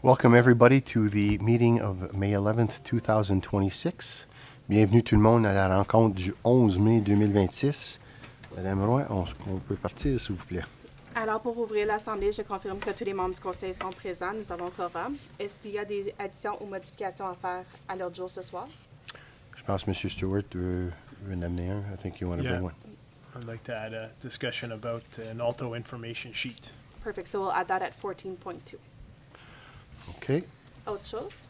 Welcome everybody to the meeting of May 11th, 2026. Bienvenue tout le monde à la rencontre du 11 mai 2026. Madame Roy, on peut partir s'il vous plaît. Alors, pour ouvrir l'Assemblée, je confirme que tous les membres du Conseil sont présents. Nous avons quorum. Est-ce qu'il y a des additions ou modifications à faire à l'ordre du jour ce soir? Je pense que M. Stewart veut en amener un. I think you want to bring one. I'd like to add a discussion about an Alto information sheet. Perfect. So we'll add that at 14.2. OK. Autre chose?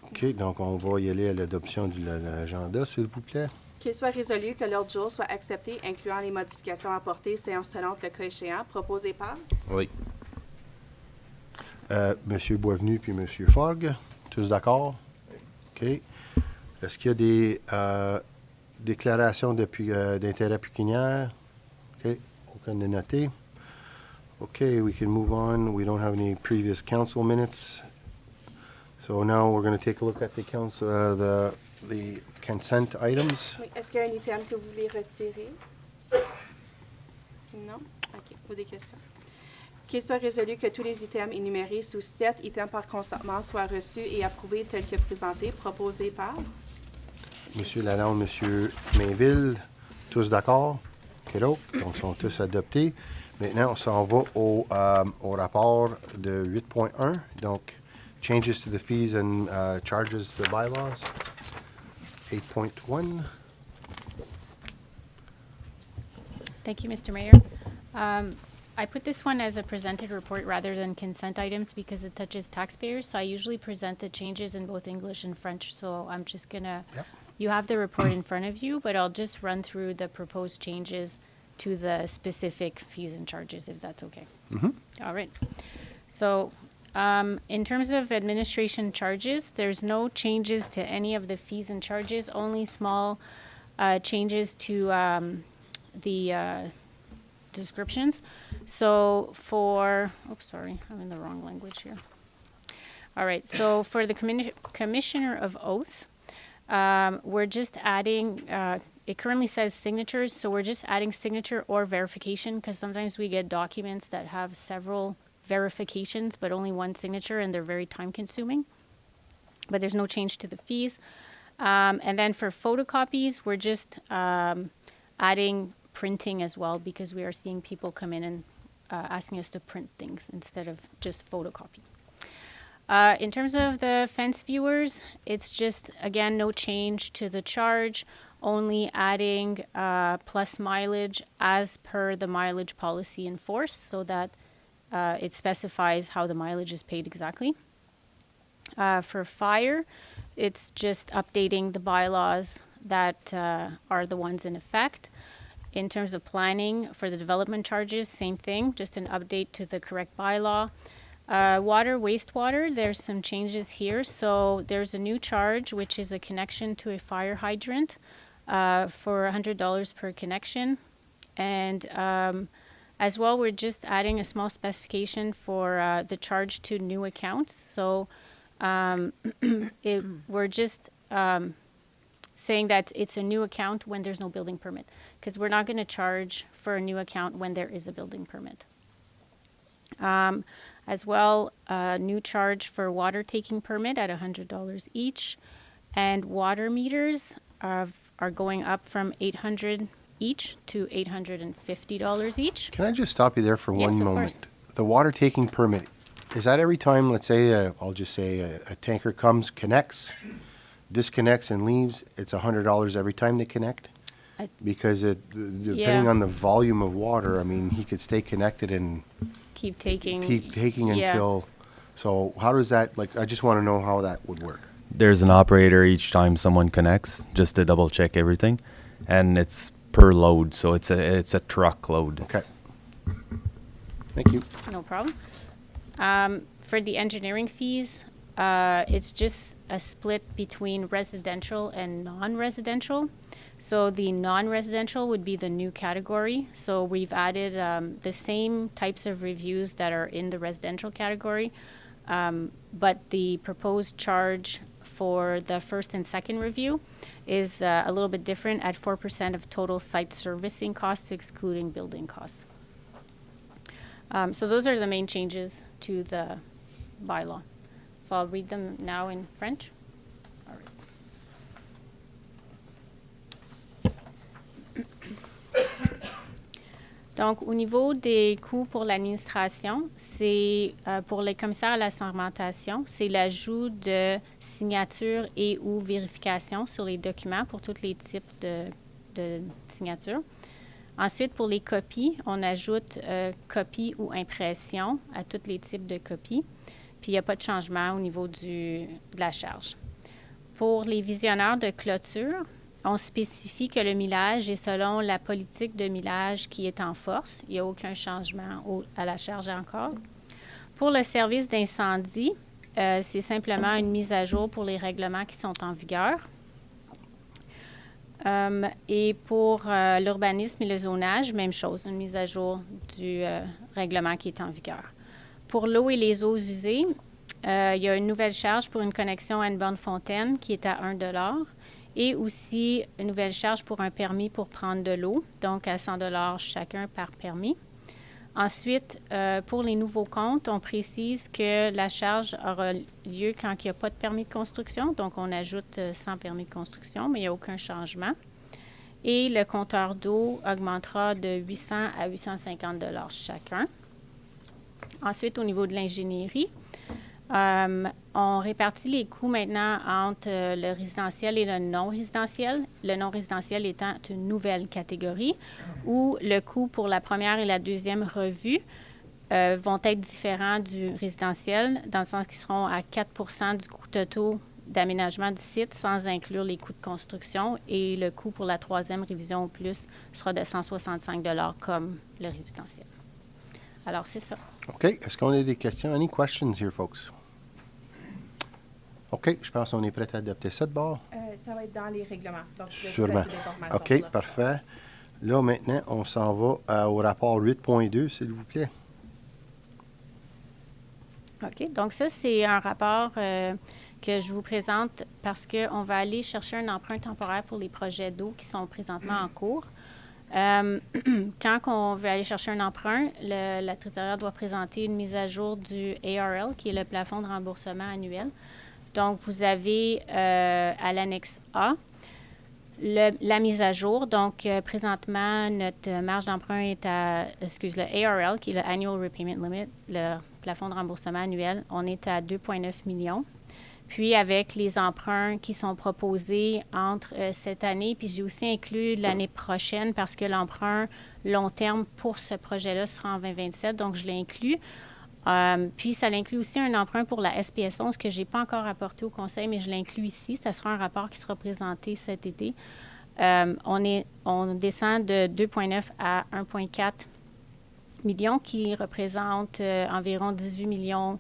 OK, donc on va y aller à l'adoption de l'agenda, s'il vous plaît. Qu'il soit résolu que l'ordre du jour soit accepté, incluant les modifications apportées, séance tenante le cas échéant, proposées par? Oui. Monsieur Boisvenu puis Monsieur Fogg, tous d'accord? OK. Est-ce qu'il y a des déclarations d'intérêt pécuniaire? OK. Aucun n'est noté. Okay, we can move on. We don't have any previous council minutes. So now we're going to take a look at the council, the consent items. Oui. Est-ce qu'il y a un item que vous voulez retirer? Non? OK. Ou des questions? Qu'il soit résolu que tous les items énumérés sous 7 items par consentement soient reçus et approuvés tels que présentés, proposés par? Monsieur Lalonde, Monsieur Mainville, tous d'accord? OK, donc sont tous adoptés. Maintenant, on s'en va au rapport de 8.1, donc changes to the fees and charges to the bylaws. 8.1. Thank you, Mr. Mayor. I put this one as a presented report rather than consent items because it touches taxpayers. So I usually present the changes in both English and French. So I'm just going to, you have the report in front of you, but I'll just run through the proposed changes to the specific fees and charges, if that's okay. Mm-hmm. All right. So in terms of administration charges, there's no changes to any of the fees and charges, only small changes to the descriptions. So for, oops, sorry, I'm in the wrong language here. All right, so for the Commissioner of Oath, we're just adding, it currently says signatures, so we're just adding signature or verification because sometimes we get documents that have several verifications but only one signature and they're very time consuming. But there's no change to the fees. And then for photocopies, we're just adding printing as well because we are seeing people come in and asking us to print things instead of just photocopy. In terms of the fence viewers, it's just, again, no change to the charge, only adding plus mileage as per the mileage policy in force so that it specifies how the mileage is paid exactly. For fire, it's just updating the bylaws that are the ones in effect. In terms of planning for the development charges, same thing, just an update to the correct bylaw. Water, wastewater, there's some changes here. So there's a new charge, which is a connection to a fire hydrant for $100 per connection. And as well, we're just adding a small specification for the charge to new accounts. So we're just saying that it's a new account when there's no building permit, because we're not going to charge for a new account when there is a building permit. As well, a new charge for water taking permit at $100 each, and water meters are going up from $800 each to $850 each. Can I just stop you there for Yes, one of moment? course. The water taking permit, is that every time, let's say, I'll just say a tanker comes, connects, disconnects and leaves, it's $100 every time they connect? Because depending on the volume of water, I mean, he could stay connected and Keep taking until, so how does that, like, I just want to know how that would work. There's an operator each time someone connects just to double check everything, and it's per load, so it's a truck load. Okay. Thank you. No problem. For the engineering fees, it's just a split between residential and non-residential. So the non-residential would be the new category. So we've added the same types of reviews that are in the residential category, but the proposed charge for the first and second review is a little bit different at 4% of total site servicing costs, excluding building costs. So those are the main changes to the bylaw. So I'll read them now in French. All right. Donc, au niveau des coûts pour l'administration, c'est pour les commissaires à la sermentation, c'est l'ajout de signatures et ou vérifications sur les documents pour tous les types de signatures. Ensuite, pour les copies, on ajoute copie ou impression à tous les types de copies. Puis, il n'y a pas de changement au niveau de la charge. Pour les visionneurs de clôture, on spécifie que le millage est selon la politique de millage qui est en force. Il n'y a aucun changement à la charge encore. Pour le service d'incendie, c'est simplement une mise à jour pour les règlements qui sont en vigueur. Et pour l'urbanisme et le zonage, même chose, une mise à jour du règlement qui est en vigueur. Pour l'eau et les eaux usées, il y a une nouvelle charge pour une connexion à une borne fontaine qui est à 1 $ et aussi une nouvelle charge pour un permis pour prendre de l'eau, donc à 100 $ chacun par permis. Ensuite, pour les nouveaux comptes, on précise que la charge aura lieu quand il n'y a pas de permis de construction, donc on ajoute 100 permis de construction, mais il n'y a aucun changement. Et le compteur d'eau augmentera de 800 à 850 $ chacun. Ensuite, au niveau de l'ingénierie, on répartit les coûts maintenant entre le résidentiel et le non-résidentiel. Le non-résidentiel étant une nouvelle catégorie où le coût pour la première et la deuxième revue vont être différents du résidentiel, dans le sens qu'ils seront à 4 % du coût total d'aménagement du site sans inclure les coûts de construction, et le coût pour la troisième révision au plus sera de 165 $ comme le résidentiel. Alors, c'est ça. OK. Est-ce qu'on a des questions? Any questions here, folks? OK. Je pense qu'on est prêt à adopter ça de bord. Ça va être dans les règlements. Donc, Sûrement. OK. Parfait. Là, maintenant, on s'en va au rapport 8.2, s'il vous plaît. OK. Donc, ça, c'est un rapport que je vous présente parce qu'on va aller chercher un emprunt temporaire pour les projets d'eau qui sont présentement en cours. Quand on veut aller chercher un emprunt, la trésorière doit présenter une mise à jour du ARL, qui est le plafond de remboursement annuel. Donc, vous avez à l'annexe A la mise à jour. Donc, présentement, notre marge d'emprunt est à, le ARL, qui est le Annual Repayment Limit, le plafond de remboursement annuel, on est à 2,9 millions. Puis, avec les emprunts qui sont proposés entre cette année, puis j'ai aussi inclus l'année prochaine parce que l'emprunt long terme pour ce projet-là sera en 2027, donc je l'ai inclus. Puis, ça l'inclut aussi un emprunt pour la SPS 11 que je n'ai pas encore apporté au Conseil, mais je l'inclus ici. Ça sera un rapport qui sera présenté cet été. On descend de 2,9 à 1,4 millions, qui représente environ 18 millions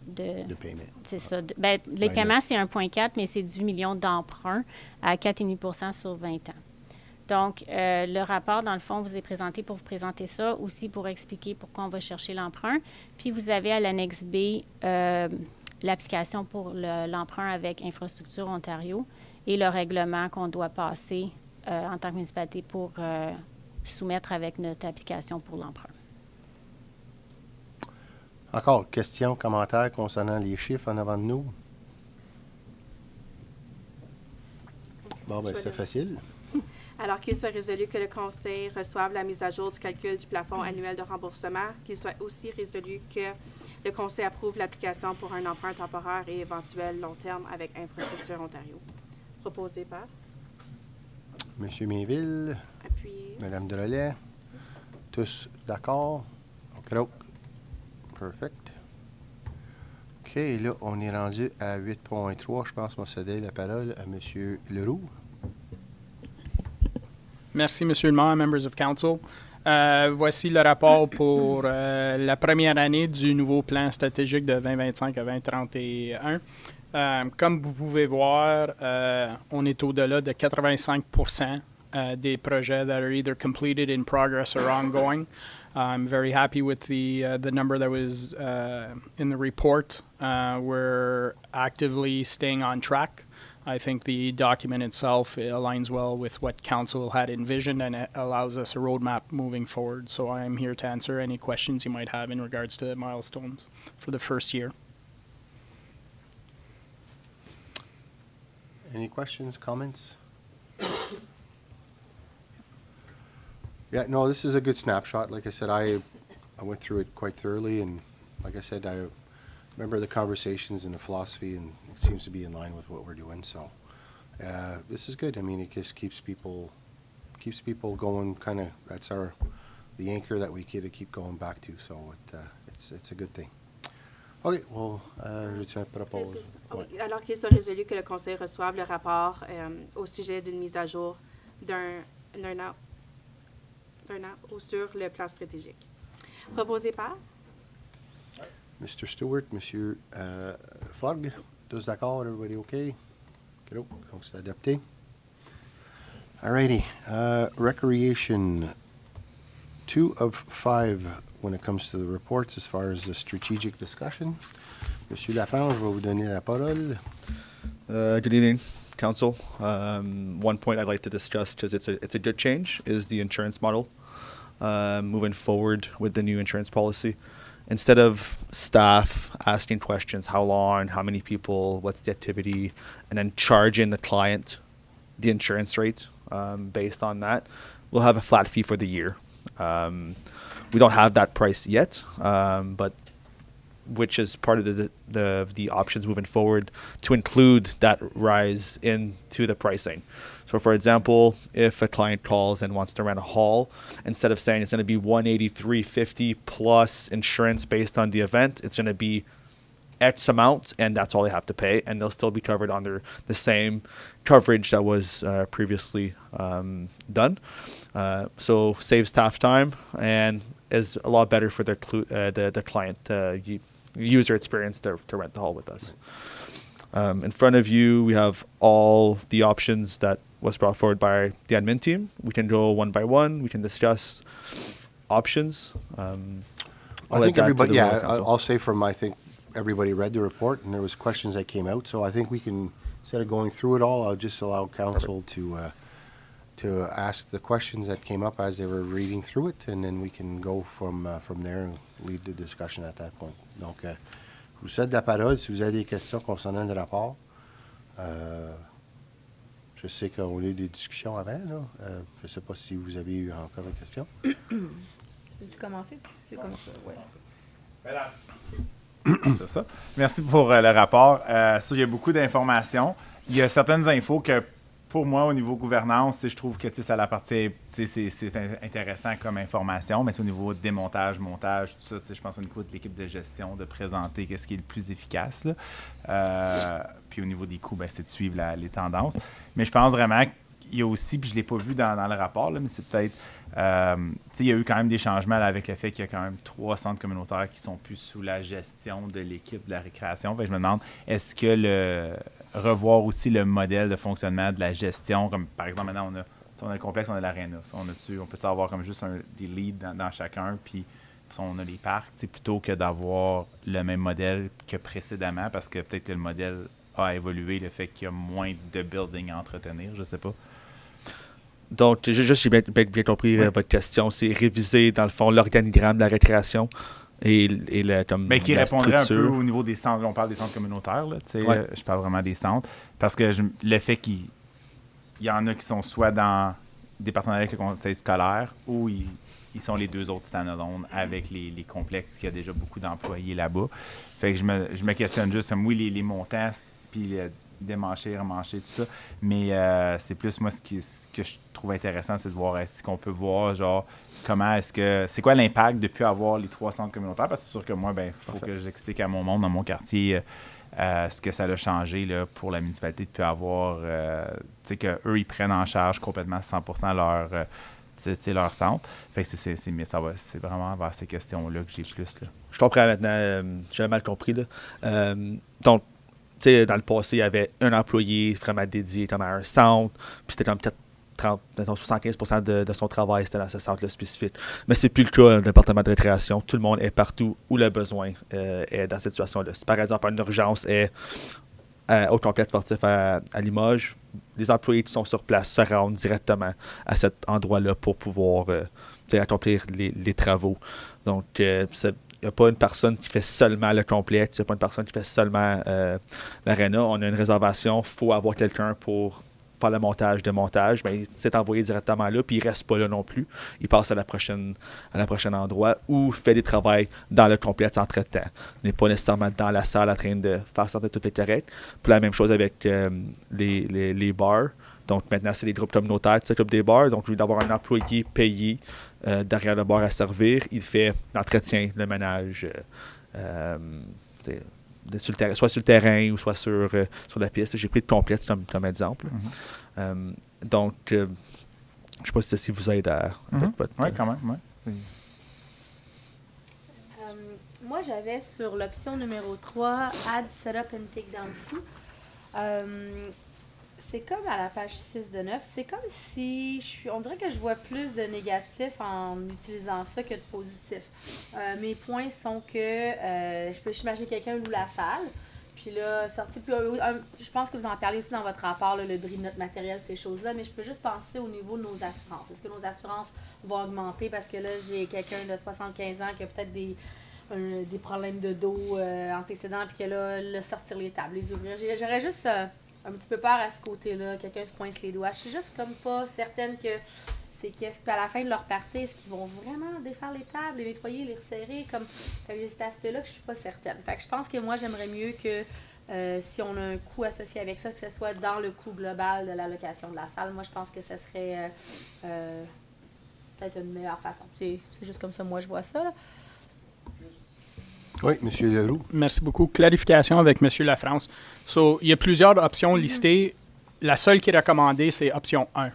de paiements. C'est ça. Les paiements, c'est 1,4, mais c'est 18 millions d'emprunts à 4,5 % sur 20 ans. Donc, le rapport, dans le fond, vous est présenté pour vous présenter ça, aussi pour expliquer pourquoi on va chercher l'emprunt. Puis, vous avez à l'annexe B l'application pour l'emprunt avec Infrastructure Ontario et le règlement qu'on doit passer en tant que municipalité pour soumettre avec notre application pour l'emprunt. Encore, questions, commentaires concernant les chiffres en avant de nous? Bon, bien, c'est facile. Alors, qu'il soit résolu que le Conseil reçoive la mise à jour du calcul du plafond annuel de remboursement, qu'il soit aussi résolu que le Conseil approuve l'application pour un emprunt temporaire et éventuel long terme avec Infrastructure Ontario. Proposé par Monsieur Mainville. Appuyé. Madame Drolet. Tous d'accord? OK. Perfect. OK, là, on est rendu à 8.3. Je pense que je vais céder la parole à Monsieur Leroux. Merci, Monsieur le maire, members of council. Voici le rapport pour la première année du nouveau plan stratégique de 2025 à 2031. Comme vous pouvez voir, on est au-delà de 85% des projets that are either completed, in progress, or ongoing. I'm very happy with the number that was in the report. We're actively staying on track. I think the document itself aligns well with what Council had envisioned, and it allows us a roadmap moving forward. So I'm here to answer any questions you might have in regards to the milestones for the first year. Any questions, comments? Yeah, no, this is a good snapshot. Like I said, I went through it quite thoroughly, and like I said, I remember the conversations and the philosophy, and it seems to be in line with what we're doing. So this is good. I mean, it just keeps people going. Kind of, that's the anchor that we keep going back to. So it's a good thing. OK, well, je tiens par rapport. Oui, alors qu'il soit résolu que le Conseil reçoive le rapport au sujet d'une mise à jour d'un an ou sur le plan stratégique. Proposé par? Mr. Stewart, Monsieur Fogg, tous d'accord? Everybody OK? Donc, c'est adopté. All righty. Recreation, 2 of 5 when it comes to the reports as far as the strategic discussion. Monsieur Lafrange, je vais vous donner la parole. Good evening, Council. One point I'd like to discuss, because it's a good change, is the insurance model. Moving forward with the new insurance policy. Instead of staff asking questions, how long, how many people, what's the activity, and then charging the client the insurance rate based on that, we'll have a flat fee for the year. We don't have that price yet, but which is part of the options moving forward to include that rise into the pricing. So, for example, if a client calls and wants to rent a hall, instead of saying it's going to be $183.50 plus insurance based on the event, it's going to be X amount, and that's all they have to pay, and they'll still be covered under the same coverage that was previously done. So saves staff time and is a lot better for the client user experience to rent the hall with us. In front of you, we have all the options that was brought forward by the admin team. We can go one by one. We can discuss options. I think everybody, I'll say I think everybody read the report, and there was questions that came out. So I think we can, instead of going through it all, I'll just allow council to ask the questions that came up as they were reading through it, and then we can go from there and lead the discussion at that point. Donc, je vous cède la parole si vous avez des questions concernant le rapport. Je sais qu'on a eu des discussions avant, là. Je ne sais pas si vous avez eu encore une question. Veux-tu commencer? Ouais. Voilà. C'est ça. Merci pour le rapport. Il y a beaucoup d'informations. Il y a certaines infos que, pour moi, au niveau gouvernance, je trouve que ça l'appartient, c'est intéressant comme information, mais c'est au niveau démontage, montage, tout ça, je pense au niveau de l'équipe de gestion, de présenter qu'est-ce qui est le plus efficace. Puis au niveau des coûts, c'est de suivre les tendances. Mais je pense vraiment qu'il y a aussi, puis je ne l'ai pas vu dans le rapport, là, mais c'est peut-être... il y a eu quand même des changements là, avec le fait qu'il y a quand même 3 centres communautaires qui sont plus sous la gestion de l'équipe de la récréation. Fait que je me demande, est-ce que revoir aussi le modèle de fonctionnement de la gestion, comme par exemple maintenant on a le complexe, on a l'aréna. On peut savoir comme juste des leads dans chacun, puis on a les parcs, plutôt que d'avoir le même modèle que précédemment, parce que peut-être que le modèle a évolué, le fait qu'il y a moins de building à entretenir, je sais pas. Donc, j'ai bien compris votre question. C'est réviser, dans le fond, l'organigramme de la récréation et comme qui la répondrait un structure. peu au niveau des centres. On parle des centres communautaires, là, ouais. Je parle vraiment des centres. Parce que le fait qu'il y en a qui sont soit dans des partenariats avec le conseil scolaire ou ils sont les 2 autres stand-alone avec les complexes qui a déjà beaucoup d'employés là-bas. Fait que je me questionne juste, oui, les montants, puis démancher, remancher, tout ça. Mais c'est plus, moi, ce que je trouve intéressant, c'est de voir est-ce qu'on peut voir, genre, c'est quoi l'impact de plus avoir les 3 centres communautaires? Parce que c'est sûr que moi, faut que j'explique à mon monde, dans mon quartier, ce que ça a changé là, pour la municipalité de plus avoir, tu sais, qu'eux, ils prennent en charge complètement 100% leur centre. Fait que c'est vraiment vers ces questions-là que j'ai plus, là. Je comprends maintenant. J'avais mal compris, là. Donc, tu sais, dans le passé, il y avait un employé vraiment dédié comme à un centre, puis c'était comme peut-être 75% de son travail, c'était dans ce centre-là spécifique. Mais c'est plus le cas dans le département de récréation. Tout le monde est partout où le besoin est dans cette situation-là. Si par exemple une urgence est au complexe sportif à Limoges, les employés qui sont sur place se rendent directement à cet endroit-là pour pouvoir accomplir les travaux. Donc, il n'y a pas une personne qui fait seulement le complexe, il n'y a pas une personne qui fait seulement l'aréna. On a une réservation, il faut avoir quelqu'un pour faire le montage, démontage. Ben, il s'est envoyé directement là, puis il ne reste pas là non plus. Il passe à la prochaine endroit ou fait des travaux dans le complexe entre-temps. Il n'est pas nécessairement dans la salle en train de faire sortir tout est correct. Puis la même chose avec les bars. Donc maintenant, c'est des groupes communautaires qui s'occupent des bars. Donc, au lieu d'avoir un employé payé derrière le bar à servir, il fait l'entretien, le ménage, soit sur le terrain ou soit sur la piste. J'ai pris le complexe comme exemple. Donc, je ne sais pas si ceci vous aide à... Oui, quand même. Ouais. Moi, j'avais sur l'option numéro 3, Add Setup and Take Down Fee. C'est comme à la page 6 de 9. C'est comme si on dirait que je vois plus de négatifs en utilisant ça que de positifs. Mes points sont que je peux imaginer quelqu'un loue la salle. Puis là, je pense que vous en parlez aussi dans votre rapport, là, le bris de notre matériel, ces choses-là. Mais je peux juste penser au niveau de nos assurances. Est-ce que nos assurances vont augmenter parce que là, j'ai quelqu'un de 75 ans qui a peut-être des problèmes de dos antécédents, puis que là, sortir les tables, les ouvrir. J'aurais juste un petit peu peur à ce côté-là. Quelqu'un se pointe les doigts. Je suis juste comme pas certaine que à la fin de leur partie, est-ce qu'ils vont vraiment défaire les tables, les nettoyer, les resserrer? J'ai cet aspect-là que je suis pas certaine. Fait que je pense que moi, j'aimerais mieux que si on a un coût associé avec ça, que ce soit dans le coût global de la location de la salle. Moi, je pense que ce serait peut-être une meilleure façon. C'est juste comme ça, moi, je vois ça, là. Oui, M. Leroux. Merci beaucoup. Clarification avec M. Lafrance. Il y a plusieurs options listées. La seule qui est recommandée, c'est option 1.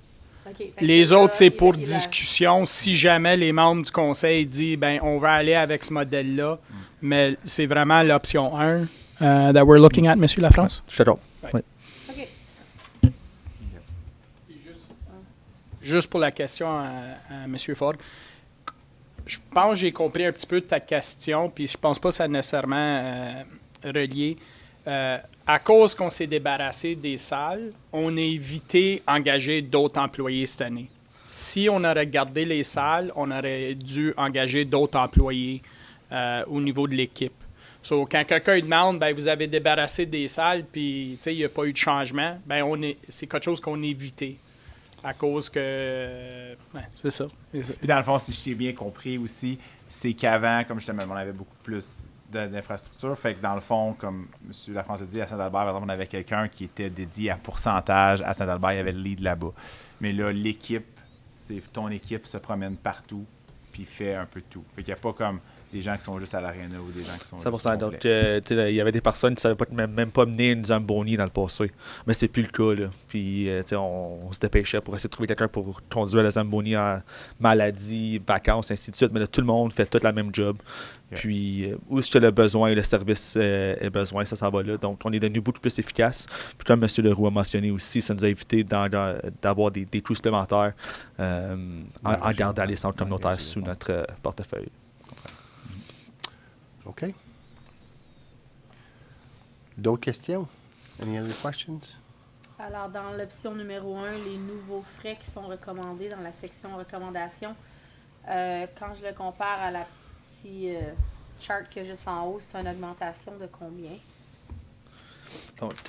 Okay, les autres, c'est pour discussion. Si jamais les membres du conseil disent on va aller avec ce modèle-là, mais c'est vraiment l'option 1 that we're looking at, M. Lafrance? Je suis d'accord. Ouais. Oui. OK. Juste pour la question à M. Ford. Je pense que j'ai compris un petit peu de ta question, puis je pense pas que ça nécessairement relié. À cause qu'on s'est débarrassé des salles, on a évité d'engager d'autres employés cette année. Si on aurait gardé les salles, on aurait dû engager d'autres employés au niveau de l'équipe. Quand quelqu'un demande, vous avez débarrassé des salles, puis il n'y a pas eu de changement, c'est quelque chose qu'on a évité. À cause que... c'est ça. Puis dans le fond, si je t'ai bien compris aussi, c'est qu'avant, comme justement, on avait beaucoup plus d'infrastructures. Fait que dans le fond, comme M. Lafrance a dit, à Saint-Albert, par exemple, on avait quelqu'un qui était dédié à pourcentage. À Saint-Albert, il y avait le lead là-bas. Mais là, ton équipe se promène partout puis fait un peu de tout. Fait qu'il n'y a pas comme des gens qui sont juste à l'aréna ou des gens qui sont 100%. Donc, il y avait des personnes qui ne savaient même pas mener une Zamboni dans le passé. Mais c'est plus le cas, là. Puis, on se dépêchait pour essayer de trouver quelqu'un pour conduire la Zamboni en maladie, vacances, ainsi de suite. Mais là, tout le monde fait tout la même job. Yeah. Puis, où est-ce que le besoin et le service est besoin, ça s'en va là. Donc, on est devenu beaucoup plus efficace. Puis, comme M. Leroux a mentionné aussi, ça nous a évité d'avoir des coûts supplémentaires en gardant les centres communautaires sous notre portefeuille. OK. D'autres questions? Any other questions? Alors, dans l'option numéro 1, les nouveaux frais qui sont recommandés dans la section recommandations, quand je le compare à la petite chart que juste en haut, c'est une augmentation de combien? Donc,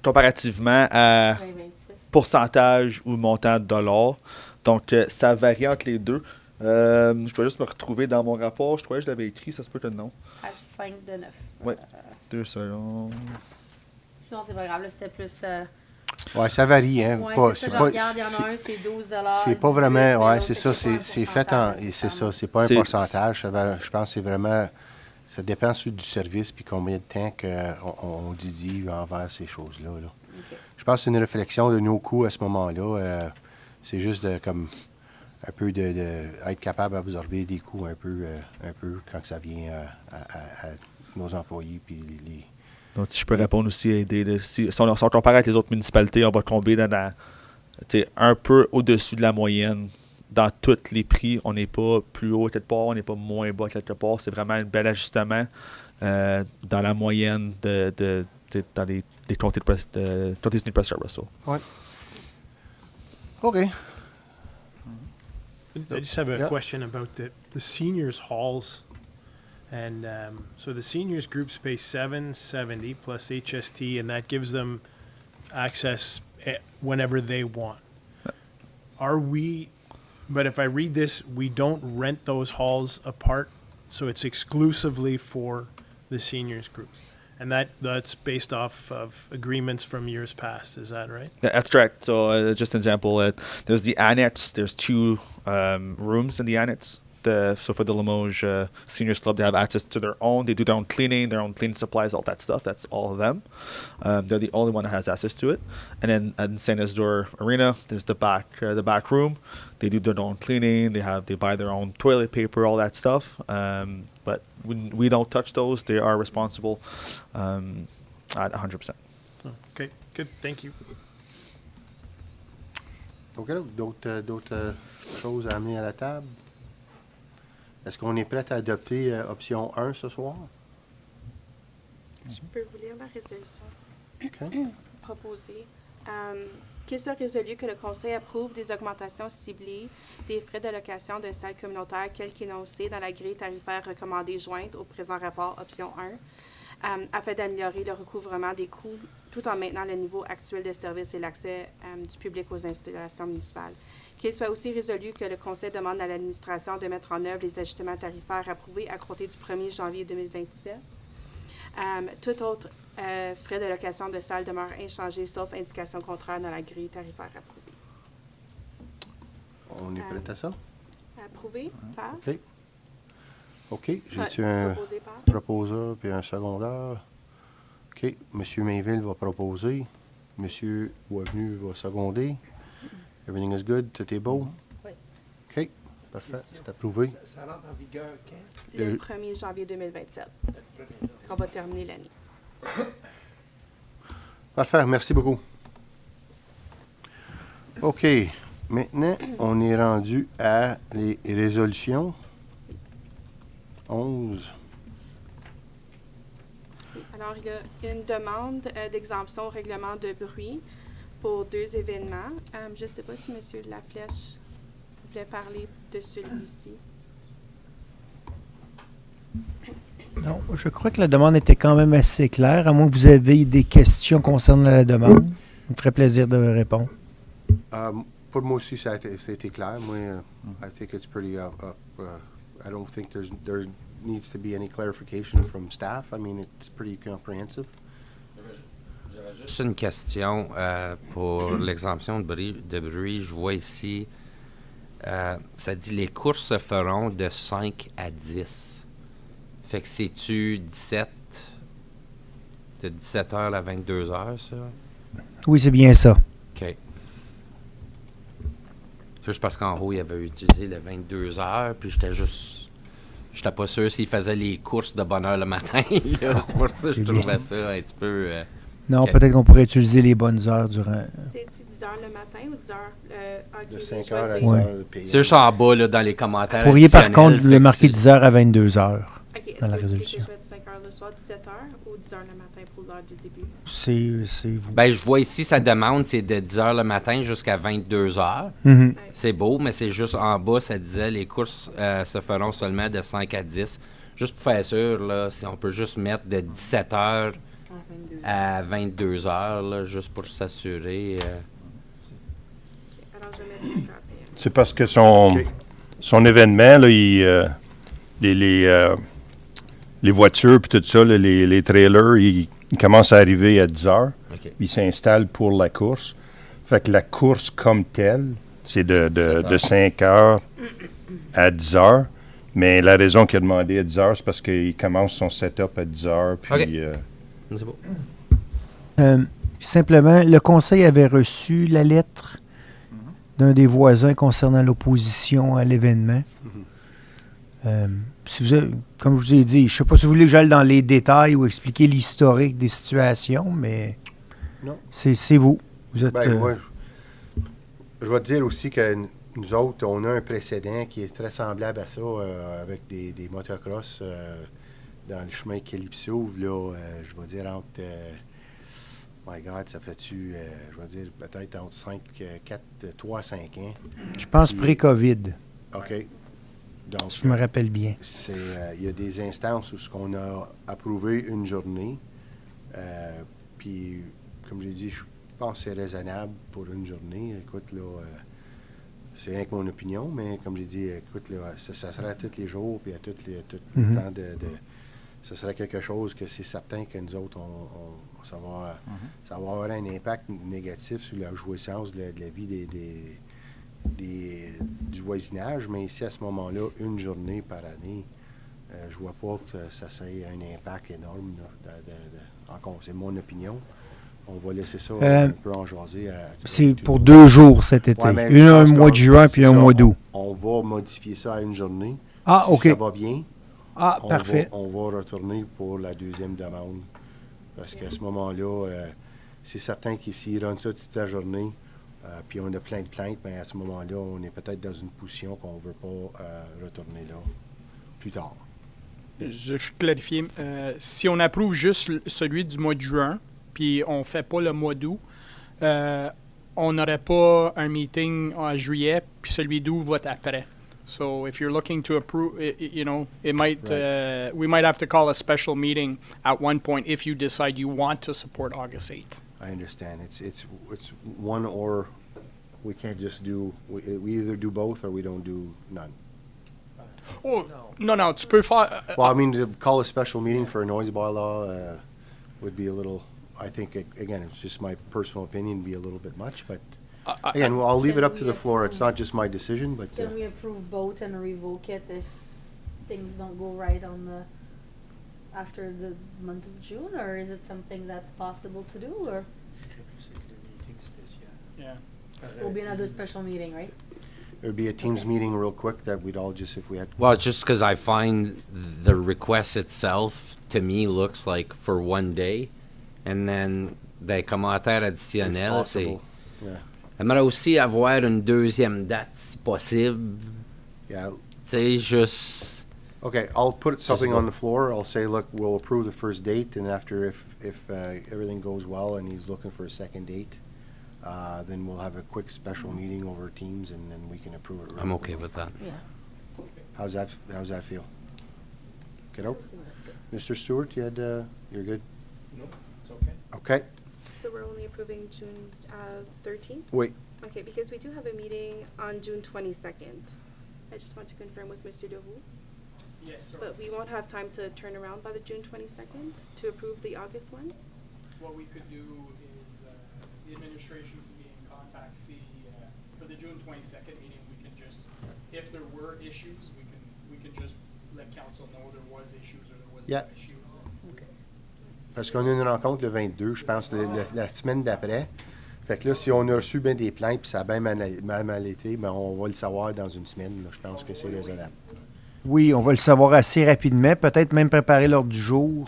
comparativement à 2026. Pourcentage ou montant de dollars, donc ça varie entre les deux. Je dois juste me retrouver dans mon rapport. Je croyais que je l'avais écrit, ça se peut que non. Page 5 de 9. Oui. 2 secondes. Sinon, c'est pas grave, là, c'était plus... Oui, ça varie, hein. Oui, c'est ça, je regarde, il y en a un, c'est 12 c'est pas vraiment... Oui, c'est ça, c'est fait en... C'est ça, c'est pas un pourcentage. Je pense que c'est vraiment... Ça dépend du service puis combien de temps qu'on dédie envers ces choses-là. Là. Okay. Je pense que c'est une réflexion de nos coûts à ce moment-là. C'est juste comme... un peu être capable d'absorber des coûts un peu quand ça vient à nos employés. Puis Donc, si je peux répondre aussi, aider, si on compare avec les autres municipalités, on va tomber dans un peu au-dessus de la moyenne. Dans tous les prix, on n'est pas plus haut quelque part, on n'est pas moins bas quelque part. C'est vraiment un bel ajustement dans la moyenne dans les comtés de Disney Press Service. Oui. OK. I just have a question about the seniors' halls. And so the seniors groups pay $770 plus HST, and that gives them access whenever they want. But if I read this, we don't rent those halls apart, so it's exclusively for the seniors groups. And that's based off of agreements from years past. Is that right? Yeah, that's correct. So just an example, there's the annex. There's 2 rooms in the annex. So for the Limoges Seniors Club, they have access to their own. They do their own cleaning supplies, all that stuff. That's all of them. They're the only one that has access to it. And then at Saint Isidore Arena, there's the back room. They do their own cleaning. They buy their own toilet paper, all that stuff. But we don't touch those. They are responsible at 100%. Okay, good. Thank you. OK, d'autres choses à amener à la table? Est-ce qu'on est prêt à adopter option 1 ce soir? Je peux vous lire la résolution OK. proposée. Qu'il soit résolu que le Conseil approuve des augmentations ciblées des frais de location de salles communautaires telles qu'énoncées dans la grille tarifaire recommandée jointe au présent rapport option 1, afin d'améliorer le recouvrement des coûts tout en maintenant le niveau actuel de service et l'accès du public aux installations municipales. Qu'il soit aussi résolu que le Conseil demande à l'administration de mettre en œuvre les ajustements tarifaires approuvés à compter du 1er janvier 2027. Tout autre frais de location de salle demeure inchangé, sauf indication contraire dans la grille tarifaire approuvée. On est prêt à ça? Approuvé par? OK. OK. J'ai-tu un Proposé par? proposeur puis un secondeur? OK. Monsieur Mainville va proposer. Monsieur Boisvenu va seconder. Everything is good? Tout est beau? Oui. OK. Parfait. C'est approuvé. Ça rentre en vigueur quand? Le 1er janvier 2027. On va terminer l'année. Parfait. Merci beaucoup. OK. Maintenant, on est rendu à les résolutions. 11. Alors, il y a une demande d'exemption au règlement de bruit pour 2 événements. Je ne sais pas si M. Laflèche voulait parler de celui-ci. Non, je crois que la demande était quand même assez claire, à moins que vous ayez des questions concernant la demande. Il me ferait plaisir de répondre. Pour moi aussi, ça a été clair. Moi, I think it's pretty I don't think there needs to be any clarification from staff. I mean, it's pretty comprehensive. J'avais juste une question pour l'exemption de bruit. Je vois ici, ça dit les courses se feront de 5 à 10. Fait que c'est-tu 17, de 17h à 22h, ça? Oui, c'est bien ça. OK. Juste parce qu'en haut, il avait utilisé le 22h, puis j'étais pas sûr s'il faisait les courses de bonne heure le matin. Là. C'est pour ça que je trouvais ça un petit peu... non, okay. Peut-être qu'on pourrait utiliser les bonnes heures durant... C'est-tu 10h le matin ou 10h? De 5h à 10h Ouais. de pays. C'est juste en bas, là, dans les commentaires. Vous pourriez par contre additionnels, le marquer 10h à 22h OK. dans la Est-ce que résolution. je souhaite 5h le soir, 17h ou 10h le matin pour l'heure du début? C'est vous. Ben, je vois ici, sa demande, c'est de 10h le matin jusqu'à 22h. Mhm. C'est beau, mais c'est juste en bas, ça disait les courses se feront seulement de 5 à 10. Juste pour faire sûr, là, si on peut juste mettre de 17h à 22h, là, juste pour s'assurer. OK. Alors, je vais mettre 51. C'est parce que son événement, là, les voitures puis tout ça, là, les trailers, ils commencent à arriver à 10 heures. OK. Ils s'installent pour la course. Fait que la course comme telle, c'est de 5 heures à 10 heures. Mais la raison qu'il a demandé à 10 heures, c'est parce qu'il commence son setup à 10 heures. Puis, OK. C'est beau. Simplement, le Conseil avait reçu la lettre d'un des voisins concernant l'opposition à l'événement. Si vous avez, comme je vous ai dit, je ne sais pas si vous voulez que j'aille dans les détails ou expliquer l'historique des situations, mais Non. c'est vous. Vous êtes... Moi, je vais te dire aussi que nous autres, on a un précédent qui est très semblable à ça avec des motocross dans le chemin Calypso. Là, je vais dire entre... my God, ça fait-tu, je vais dire, peut-être entre 3 à 5 ans. Je pense pré-COVID. OK. Donc, Je me rappelle bien. il y a des instances où ce qu'on a approuvé une journée, puis, comme j'ai dit, je pense que c'est raisonnable pour une journée. Écoute, là, c'est rien que mon opinion, mais comme j'ai dit, écoute, là, ça serait à tous les jours, puis à tout le temps ça serait quelque chose que c'est certain que nous autres, ça va avoir un impact négatif sur la jouissance de la vie du voisinage, mais ici, à ce moment-là, une journée par année, je vois pas que ça ait un impact énorme. Là, encore, c'est mon opinion. On va laisser ça un peu en jaser. C'est pour 2 jours cet été. Ouais, Un mois de juin puis un mois d'août. On va modifier ça à une journée. Ah, si OK. ça va bien, parfait. on va retourner pour la deuxième demande. Parce qu'à ce moment-là, c'est certain qu'ici, ils run ça toute la journée, puis on a plein de plaintes, mais à ce moment-là, on est peut-être dans une position qu'on ne veut pas retourner là plus tard. Je vais clarifier. Si on approuve juste celui du mois de juin, puis on ne fait pas le mois d'août, on n'aurait pas un meeting en juillet, puis celui d'août va être après. So if you're looking to approve, it might we might have to call a special meeting at one point if you decide you want to support August 8th. I understand. It's one or we can't just do. We either do both or we don't do none. Oh, non, tu peux faire. Well, I mean, to call a special meeting for a noise bylaw would be a little. I think again, it's just my personal opinion, be a little bit much, but. Again, I'll leave it up to the floor. It's not just my decision, but... Can we approve both and revoke it if things don't go right after the month of June? Or is it something that's possible to do? Or Yeah. it will be another special meeting, right? It would be a Teams meeting real quick that we'd all just, if we had... Well, just because I find the request itself, to me, looks like for one day, and then des commentaires additionnels, c'est... Yeah. J'aimerais aussi avoir une deuxième date, si possible. Yeah. Tu sais, juste... Okay, I'll put something on the floor. I'll say, look, we'll approve the first date, and after, if everything goes well and he's looking for a second date, then we'll have a quick special meeting over Teams, and then we can approve it. I'm okay with that. Yeah. How's that feel? Get out? Mr. Stewart, you're good? No, it's okay. Okay. So we're only approving June 13th? Wait, Okay, because we do have a meeting on June 22nd. I just want to confirm with Mr. DeVoe. Yes, sir. But we won't have time to turn around by the June 22nd to approve the August one? What we could do is the administration can be in contact. For the June 22nd meeting, we can just, if there were issues, we can just let council know there was issues or there was Yeah. no issues. parce qu'on a une rencontre le 22, je pense, la semaine d'après. Fait que là, si on a reçu bien des plaintes puis ça a bien mal été, ben on va le savoir dans une semaine. Là. Je pense que c'est raisonnable. Oui, on va le savoir assez rapidement. Peut-être même préparer l'ordre du jour.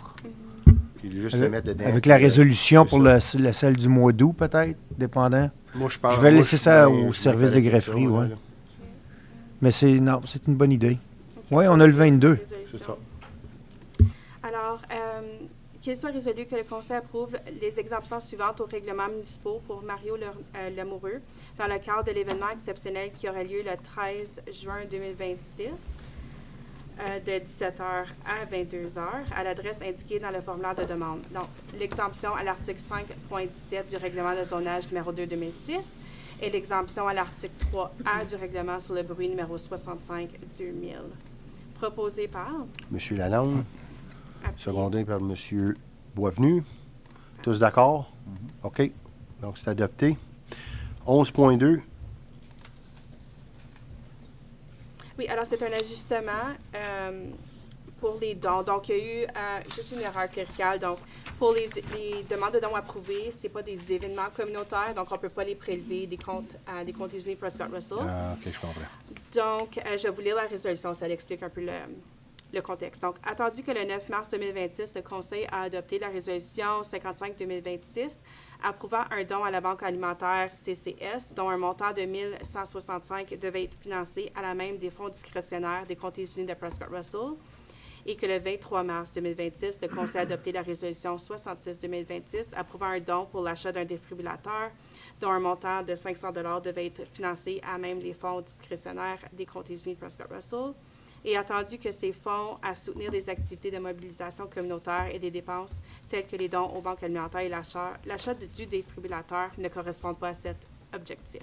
Puis juste le mettre dedans. Avec la résolution c'est pour ça. celle du mois d'août, peut-être, dépendant. Moi, je pense. Je vais moi, laisser suis ça bien- au je suis service bien de avec ça, grefferie, là, ouais. là. Mais c'est une bonne idée. Oui, on a le 22. C'est ça. Alors, qu'il soit résolu que le Conseil approuve les exemptions suivantes aux règlements municipaux pour Mario Lamoureux dans le cadre de l'événement exceptionnel qui aura lieu le 13 juin 2026 de 17h à 22h à l'adresse indiquée dans le formulaire de demande. Donc, l'exemption à l'article 5.17 du règlement de zonage numéro 2-2006 et l'exemption à l'article 3A du règlement sur le bruit numéro 65-2000. Proposé par... Monsieur Lalonde, appuyé. secondé par Monsieur Boisvenu. Tous d'accord? OK. Donc, c'est adopté. 11.2. Oui, alors c'est un ajustement pour les dons. Donc, il y a eu juste une erreur cléricale. Donc, pour les demandes de dons approuvées, ce n'est pas des événements communautaires, donc on ne peut pas les prélever des comptes États-Unis Prescott-Russell. Ah, OK, je comprends. Donc, je vais vous lire la résolution, ça explique un peu le contexte. Donc, attendu que le 9 mars 2026, le Conseil a adopté la résolution 55-2026 approuvant un don à la Banque alimentaire CCS, dont un montant de 1 165 devait être financé à la même des fonds discrétionnaires des comptes États-Unis de Prescott-Russell, et que le 23 mars 2026, le Conseil a adopté la résolution 66-2026 approuvant un don pour l'achat d'un défibrillateur, dont un montant de 500 devait être financé à même les fonds discrétionnaires des comptes États-Unis Prescott-Russell, et attendu que ces fonds à soutenir des activités de mobilisation communautaire et des dépenses telles que les dons aux banques alimentaires et l'achat du défibrillateur ne correspondent pas à cet objectif.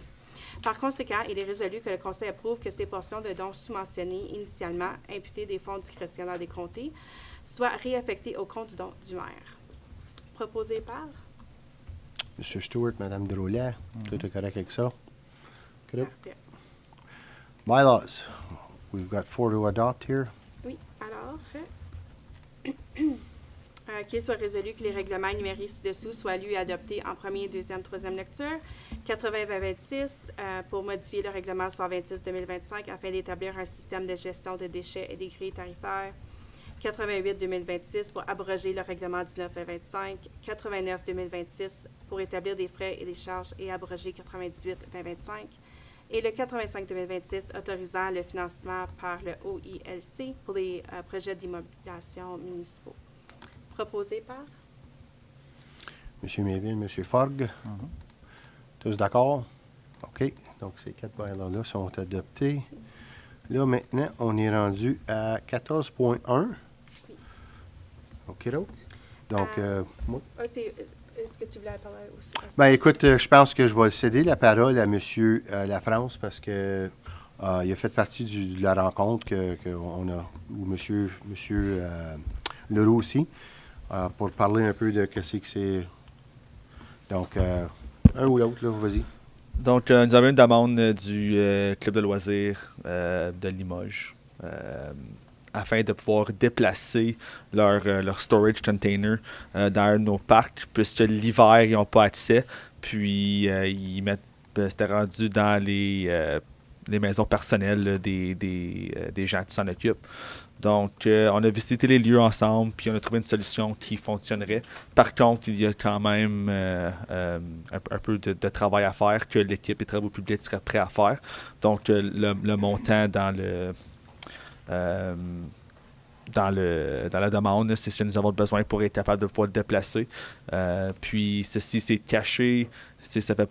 Par conséquent, il est résolu que le Conseil approuve que ces portions de dons sous-mentionnées initialement, imputées des fonds discrétionnaires des comtés, soient réaffectées au compte du don du maire. Proposé par? M. Stewart, Mme Droulet, tout est correct avec ça? Correct? Parfait. Bylaws. We've got 4 to adopt here. Oui, alors, qu'il soit résolu que les règlements énumérés ci-dessous soient lus et adoptés en première, deuxième, troisième lecture. 80-2026 pour modifier le règlement 126-2025 afin d'établir un système de gestion de déchets et des grilles tarifaires. 88-2026 pour abroger le règlement 19-2025. 89-2026 pour établir des frais et des charges et abroger 98-2025. Et le 85-2026 autorisant le financement par le OILC pour les projets d'immobilisation municipaux. Proposé par? M. Méville, M. Fogg. Tous d'accord? OK. Donc, ces 4 bylaws-là sont adoptés. Là, maintenant, on est rendu à 14.1. OK, donc, moi. Est-ce que tu voulais parler aussi? Ben, écoute, je pense que je vais céder la parole à M. Lafrance parce que il a fait partie de la rencontre qu'on a, ou M. Leroux aussi, pour parler un peu de ce que c'est. Donc, un ou l'autre, là, vas-y. Donc, nous avons une demande du club de loisirs de Limoges afin de pouvoir déplacer leur storage container dans nos parcs, puisque l'hiver, ils n'ont pas accès. Puis, c'était rendu dans les maisons personnelles là, des gens qui s'en occupent. Donc, on a visité les lieux ensemble, puis on a trouvé une solution qui fonctionnerait. Par contre, il y a quand même un peu de travail à faire que l'équipe des travaux publics serait prêt à faire. Donc, le montant dans la demande, c'est ce que nous avons besoin pour être capable de pouvoir le déplacer. Puis, ceci, c'est caché. Ça fait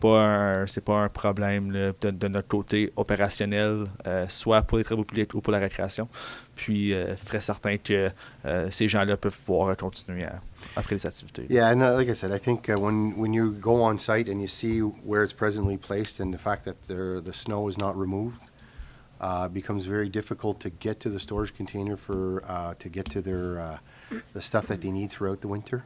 c'est pas un problème là, de notre côté opérationnel, soit pour les travaux publics ou pour la récréation. Puis, ferait certain que ces gens-là peuvent pouvoir continuer à faire des activités. Yeah, and like I said, I think when you go on site and you see where it's presently placed and the fact that the snow is not removed, becomes very difficult to get to the storage container to get to their the stuff that they need throughout the winter.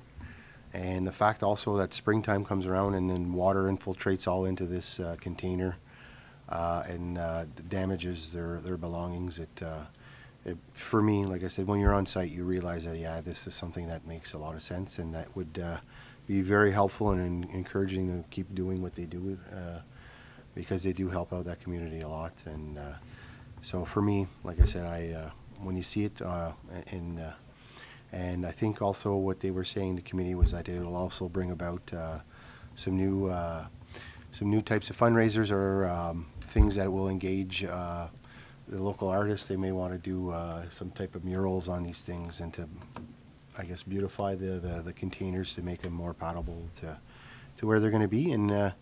And the fact also that springtime comes around and then water infiltrates all into this container and damages their belongings. For me, like I said, when you're on site, you realize that, yeah, this is something that makes a lot of sense and that would be very helpful and encouraging to keep doing what they do because they do help out that community a lot. And so for me, like I said, when you see it and I think also what they were saying, the committee, was that it will also bring about some new types of fundraisers or things that will engage the local artists. They may want to do some type of murals on these things and to, I guess, beautify the containers to make them more palatable to where they're going to be. And I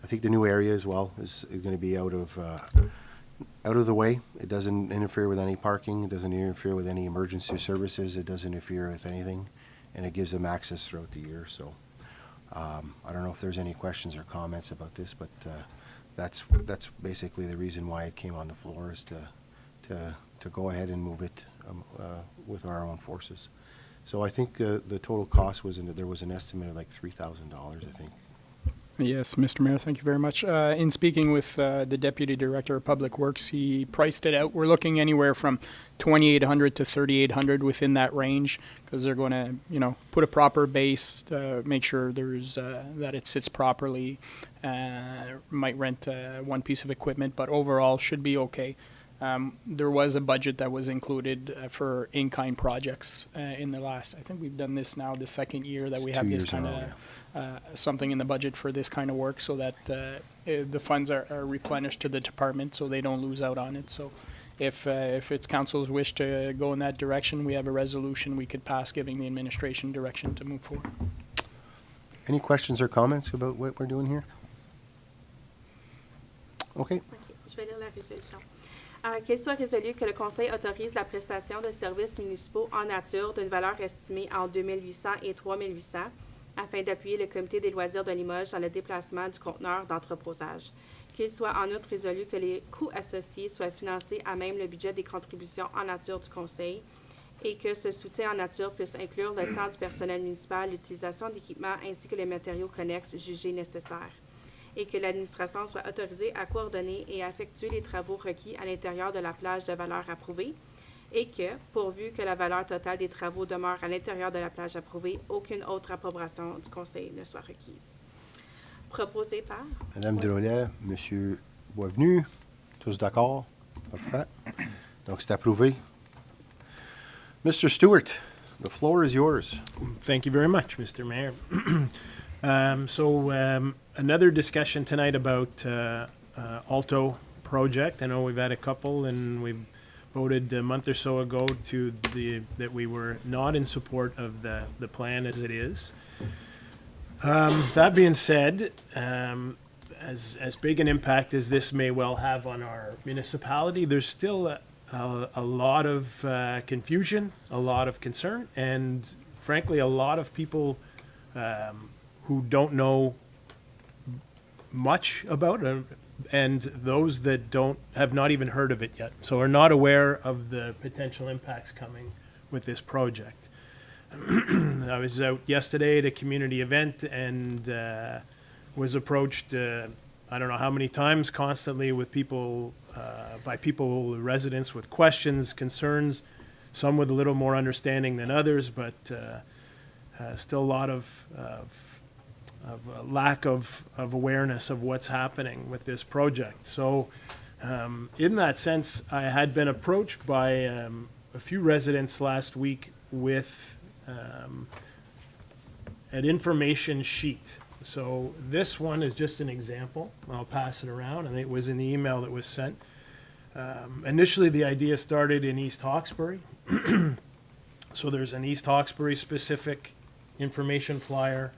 think the new area as well is going to be out of the way. It doesn't interfere with any parking. It doesn't interfere with any emergency services. It doesn't interfere with anything, and it gives them access throughout the year. So I don't know if there's any questions or comments about this, but that's basically the reason why it came on the floor, is to go ahead and move it with our own forces. So I think the total cost there was an estimate of like $3,000, I think. Yes, Mr. Mayor, thank you very much. In speaking with the Deputy Director of Public Works, he priced it out. We're looking anywhere from $2,800 to $3,800 within that range, because they're going to, put a proper base, make sure that it sits properly. Might rent one piece of equipment, but overall should be okay. There was a budget that was included for in-kind projects in the last. I think we've done this now the second year that we have this kind of. Something in the budget for this kind of work, so that the funds are replenished to the department, so they don't lose out on it. So if it's council's wish to go in that direction, we have a resolution we could pass giving the administration direction to move forward. Any questions or comments about what we're doing here? Okay. Je vais lire la résolution. Qu'il soit résolu que le Conseil autorise la prestation de services municipaux en nature d'une valeur estimée entre 2 800 et 3 800 afin d'appuyer le Comité des loisirs de Limoges dans le déplacement du conteneur d'entreposage. Qu'il soit en outre résolu que les coûts associés soient financés à même le budget des contributions en nature du Conseil et que ce soutien en nature puisse inclure le temps du personnel municipal, l'utilisation d'équipements ainsi que les matériaux connexes jugés nécessaires. Et que l'administration soit autorisée à coordonner et à effectuer les travaux requis à l'intérieur de la plage de valeur approuvée et que, pourvu que la valeur totale des travaux demeure à l'intérieur de la plage approuvée, aucune autre approbation du Conseil ne soit requise. Proposé par... Madame Delolet, Monsieur Boisvenu, tous d'accord? Parfait. Donc, c'est approuvé. Mr. Stewart, the floor is yours. Thank you very much, Mr. Mayor. Another discussion tonight about Alto project. I know we've had a couple, and we voted a month or so ago that we were not in support of the plan as it is. That being said, as big an impact as this may well have on our municipality, there's still a lot of confusion, a lot of concern, and frankly, a lot of people who don't know much about it, and those that have not even heard of it yet, so are not aware of the potential impacts coming with this project. I was out yesterday at a community event and was approached, I don't know how many times, constantly with people, residents with questions, concerns, some with a little more understanding than others, but still a lot of lack of awareness of what's happening with this project. So in that sense, I had been approached by a few residents last week with an information sheet. So this one is just an example. I'll pass it around. I think it was in the email that was sent. Initially, the idea started in East Hawkesbury. So there's an East Hawkesbury specific information flyer.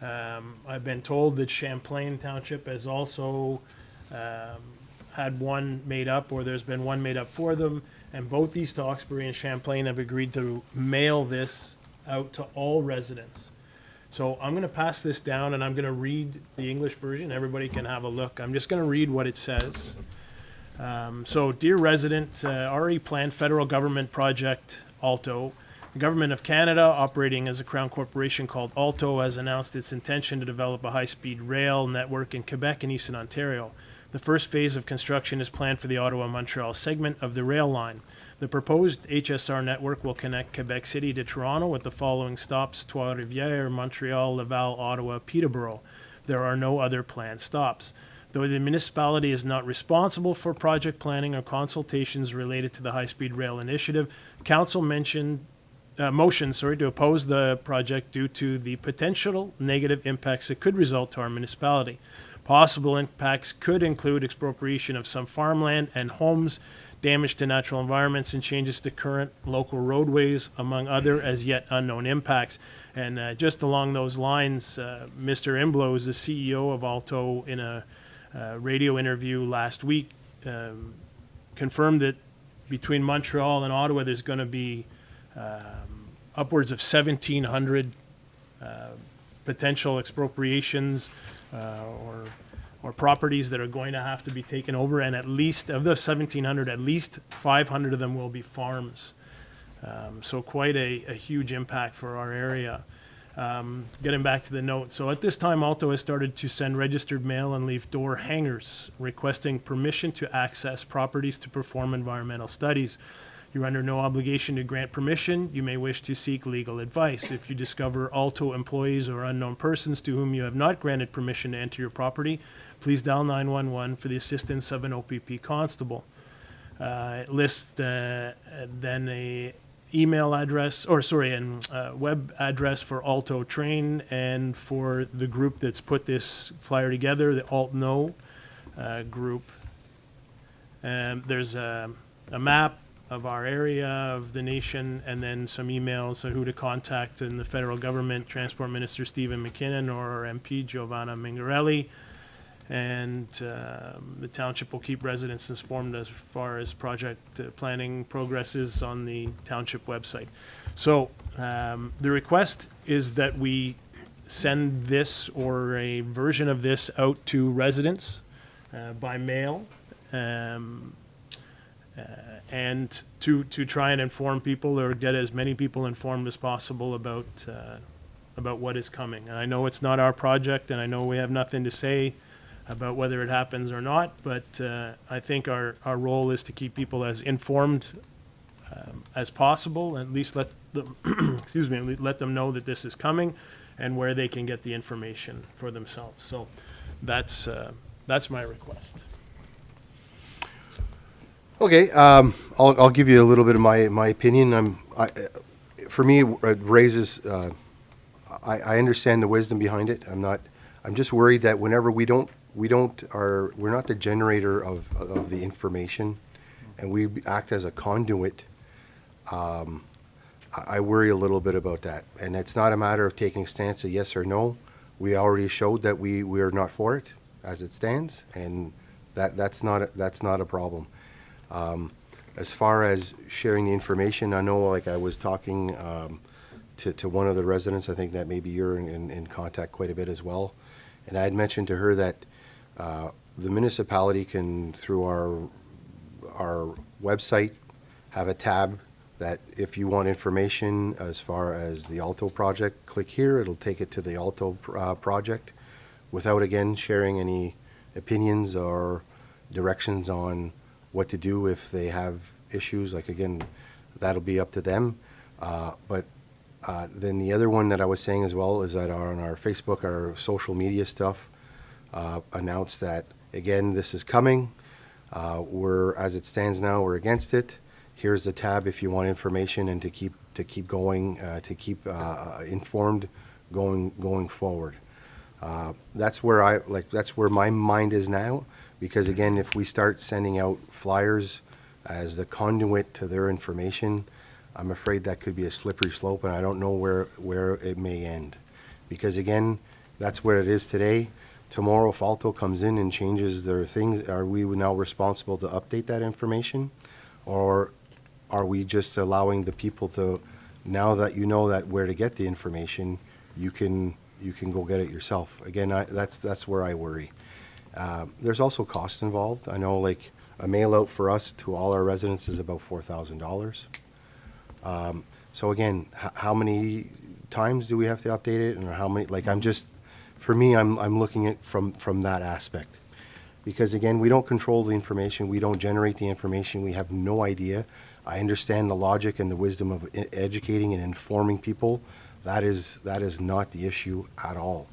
I've been told that Champlain Township has also had one made up, or there's been one made up for them, and both East Hawkesbury and Champlain have agreed to mail this out to all residents. So I'm going to pass this down, and I'm going to read the English version. Everybody can have a look. I'm just going to read what it says. So, dear resident, RE planned federal government project Alto. The Government of Canada, operating as a Crown corporation called Alto, has announced its intention to develop a high-speed rail network in Quebec and Eastern Ontario. The first phase of construction is planned for the Ottawa-Montreal segment of the rail line. The proposed HSR network will connect Quebec City to Toronto with the following stops: Trois-Rivières, Montreal, Laval, Ottawa, Peterborough. There are no other planned stops. Though the municipality is not responsible for project planning or consultations related to the high-speed rail initiative, Council motion to oppose the project due to the potential negative impacts it could result to our municipality. Possible impacts could include expropriation of some farmland and homes, damage to natural environments, and changes to current local roadways, among other as yet unknown impacts. And just along those lines, Mr. Imblo is the CEO of Alto in a radio interview last week, confirmed that between Montreal and Ottawa, there's going to be upwards of 1,700 potential expropriations or properties that are going to have to be taken over, and at least of the 1,700, at least 500 of them will be farms. So quite a huge impact for our area. Getting back to the note, so at this time, Alto has started to send registered mail and leaf door hangers requesting permission to access properties to perform environmental studies. You're under no obligation to grant permission. You may wish to seek legal advice. If you discover Alto employees or unknown persons to whom you have not granted permission to enter your property, please dial 911 for the assistance of an OPP constable. It lists then a email address, and web address for Alto Train, and for the group that's put this flyer together, the Alt No group. There's a map of our area, of the nation, and then some emails on who to contact in the federal government: Transport Minister Stephen McKinnon or our MP Giovanna Mingarelli. and the township will keep residents informed as far as project planning progresses on the township website. So the request is that we send this or a version of this out to residents by mail, and to try and inform people or get as many people informed as possible about what is coming. And I know it's not our project, and I know we have nothing to say about whether it happens or not, but I think our role is to keep people as informed as possible, and at least let them, excuse me, let them know that this is coming and where they can get the information for themselves. So that's my request. Okay, I'll give you a little bit of my opinion. For me, it raises. I understand the wisdom behind it. I'm just worried that whenever we're not the generator of the information, and we act as a conduit. I worry a little bit about that, and it's not a matter of taking a stance, a yes or no. We already showed that we are not for it as it stands, and that's not a problem. As far as sharing the information, I know, like I was talking to one of the residents, I think that maybe you're in contact quite a bit as well, and I had mentioned to her that the municipality can, through our website, have a tab that if you want information as far as the Alto project, click here, it'll take it to the Alto project without, again, sharing any opinions or directions on what to do if they have issues. Like, again, that'll be up to them. But then the other one that I was saying as well is that on our Facebook, our social media stuff, announced that, again, this is coming. As it stands now, we're against it. Here's the tab if you want information and to keep going, to keep informed going forward. That's where my mind is now, because again, if we start sending out flyers as the conduit to their information, I'm afraid that could be a slippery slope, and I don't know where it may end. Because again, that's where it is today. Tomorrow, if Alto comes in and changes their things, are we now responsible to update that information? Or are we just allowing the people to, now that you know that where to get the information, you can go get it yourself? Again, that's where I worry. There's also costs involved. I know, like, a mail out for us to all our residents is about $4,000. So again, how many times do we have to update it, and how many? Like, for me, I'm looking at from that aspect, because again, we don't control the information, we don't generate the information, we have no idea. I understand the logic and the wisdom of educating and informing people. That is not the issue at all.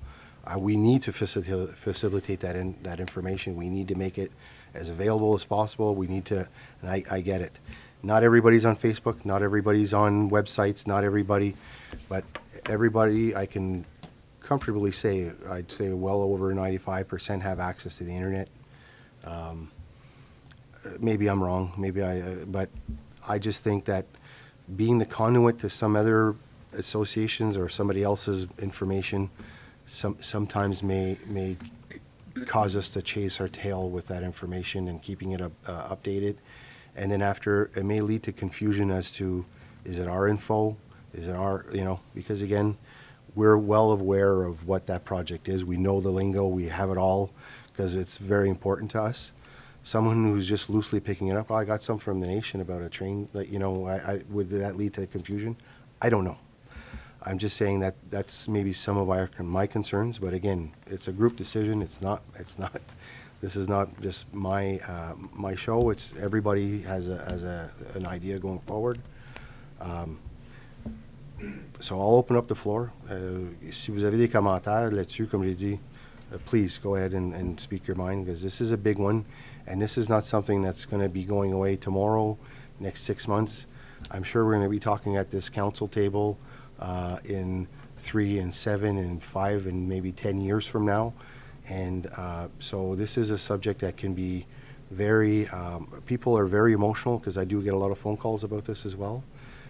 We need to facilitate that information. We need to make it as available as possible. We need to, and I get it. Not everybody's on Facebook, not everybody's on websites, not everybody, but everybody, I can comfortably say, I'd say well over 95% have access to the internet. Maybe I'm wrong, but I just think that being the conduit to some other associations or somebody else's information sometimes may cause us to chase our tail with that information and keeping it updated. And then after, it may lead to confusion as to, is it our info? Is it our, because again, we're well aware of what that project is. We know the lingo, we have it all, because it's very important to us. Someone who's just loosely picking it up, I got some from the nation about a train, would that lead to confusion? I don't know. I'm just saying that that's maybe some of my concerns, but again, it's a group decision. It's not, this is not just my show. It's everybody has an idea going forward. So I'll open up the floor. Si vous avez des commentaires là-dessus, comme j'ai dit, please go ahead and speak your mind, because this is a big one, and this is not something that's going to be going away tomorrow, next 6 months. I'm sure we're going to be talking at this council table in 3 and 7 and 5 and maybe 10 years from now. And so this is a subject that can be very, people are very emotional, because I do get a lot of phone calls about this as well,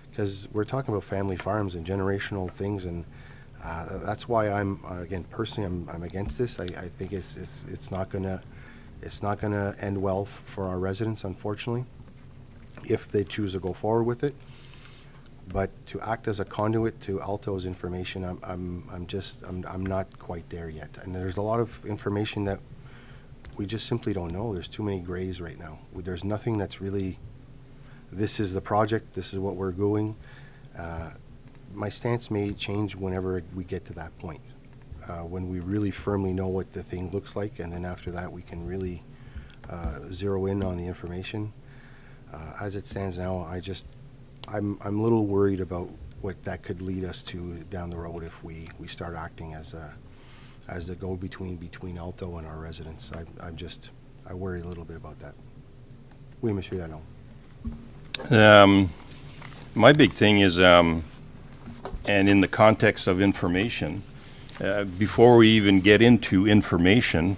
because we're talking about family farms and generational things, and That's why again, personally, I'm against this. I think it's not gonna end well for our residents, unfortunately, if they choose to go forward with it. But to act as a conduit to Alto's information, I'm not quite there yet. And there's a lot of information that we just simply don't know. There's too many grays right now. There's nothing that's really, this is the project, this is what we're doing. My stance may change whenever we get to that point, when we really firmly know what the thing looks like, and then after that we can really zero in on the information. As it stands now, I'm a little worried about what that could lead us to down the road if we start acting as a go-between Alto and our residents. I worry a little bit about that. Oui, Monsieur Dallon. My big thing is, and in the context of information, before we even get into information,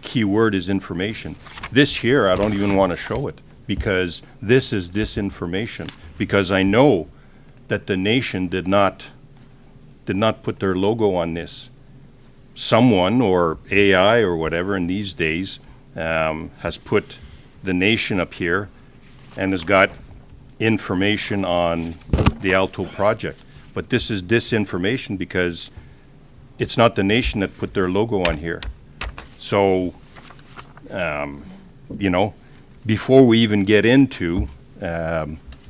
key word is information. This here, I don't even want to show it, because this is disinformation. Because I know that the nation did not put their logo on this. Someone, or AI or whatever in these days, has put the nation up here and has got information on the Alto project. But this is disinformation because it's not the nation that put their logo on here. So, before we even get into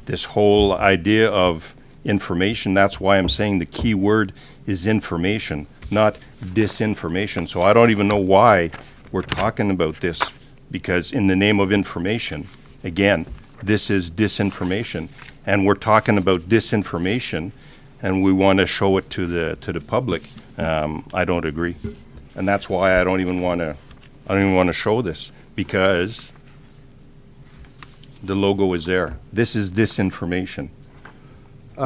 this whole idea of information, that's why I'm saying the key word is information, not disinformation. So I don't even know why we're talking about this, because in the name of information, again, this is disinformation. And we're talking about disinformation, and we want to show it to the public. I don't agree. And that's why I don't even want to show this, because the logo is there. This is disinformation.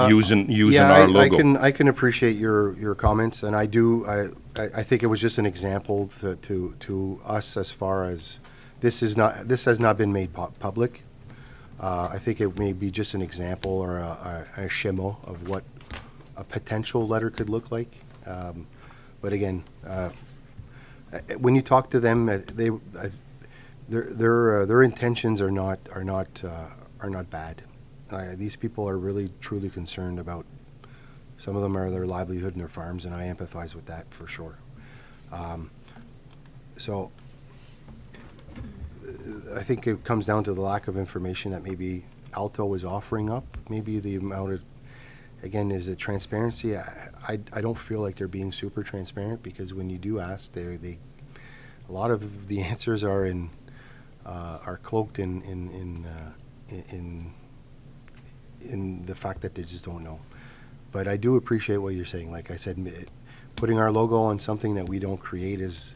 Using our logo. I can appreciate your comments, and I think it was just an example to us as far as this has not been made public. I think it may be just an example or a schema of what a potential letter could look like. But again, when you talk to them, their intentions are not bad. These people are really truly concerned about, some of them are their livelihood and their farms, and I empathize with that for sure. So I think it comes down to the lack of information that maybe Alto is offering up. Maybe the amount of, again, is it transparency? I don't feel like they're being super transparent, because when you do ask, a lot of the answers are cloaked in the fact that they just don't know. But I do appreciate what you're saying. Like I said, putting our logo on something that we don't create is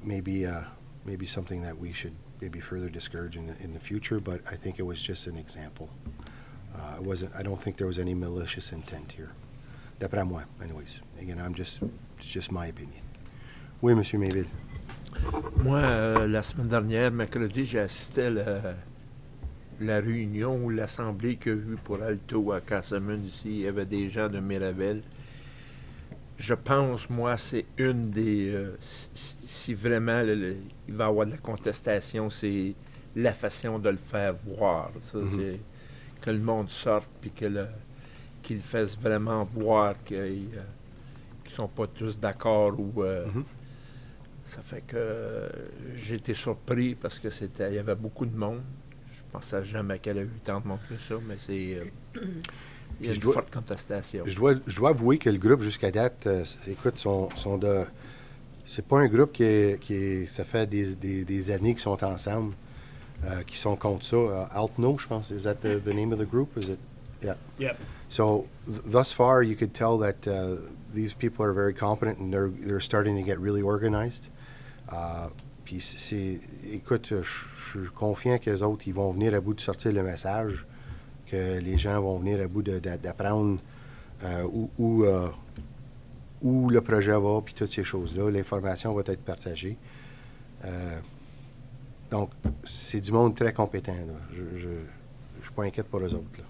maybe something that we should maybe further discourage in the future. But I think it was just an example. I don't think there was any malicious intent here. D'après moi, anyways. Again, it's just my opinion. Oui, Monsieur Mayville. Moi, la semaine dernière, mercredi, j'ai assisté à la réunion ou l'assemblée qu'il y a eu pour Alto à Cassamune ici. Il y avait des gens de Mirabel. Je pense, moi, c'est une des... si vraiment il va y avoir de la contestation, c'est la façon de le faire voir. Ça, que le monde sorte puis qu'ils fassent vraiment voir qu'ils ne sont pas tous d'accord ou... Ça fait que j'ai été surpris parce que il y avait beaucoup de monde. Je pensais jamais qu'elle a eu tant de monde que ça, mais il y a une forte contestation. Je dois avouer que le groupe, jusqu'à date, écoute, sont de... C'est pas un groupe ça fait des années qu'ils sont ensemble, qui sont contre ça. Altno, je pense, is that the name of the group? Is it? Yeah. Yep. So thus far, you could tell that these people are very competent, and they're starting to get really organized. Puis écoute, je suis confiant qu'eux autres, ils vont venir à bout de sortir le message, que les gens vont venir à bout d'apprendre où le projet va, puis toutes ces choses-là. L'information va être partagée. Donc, c'est du monde très compétent, là. Je suis pas inquiète pour eux autres, là.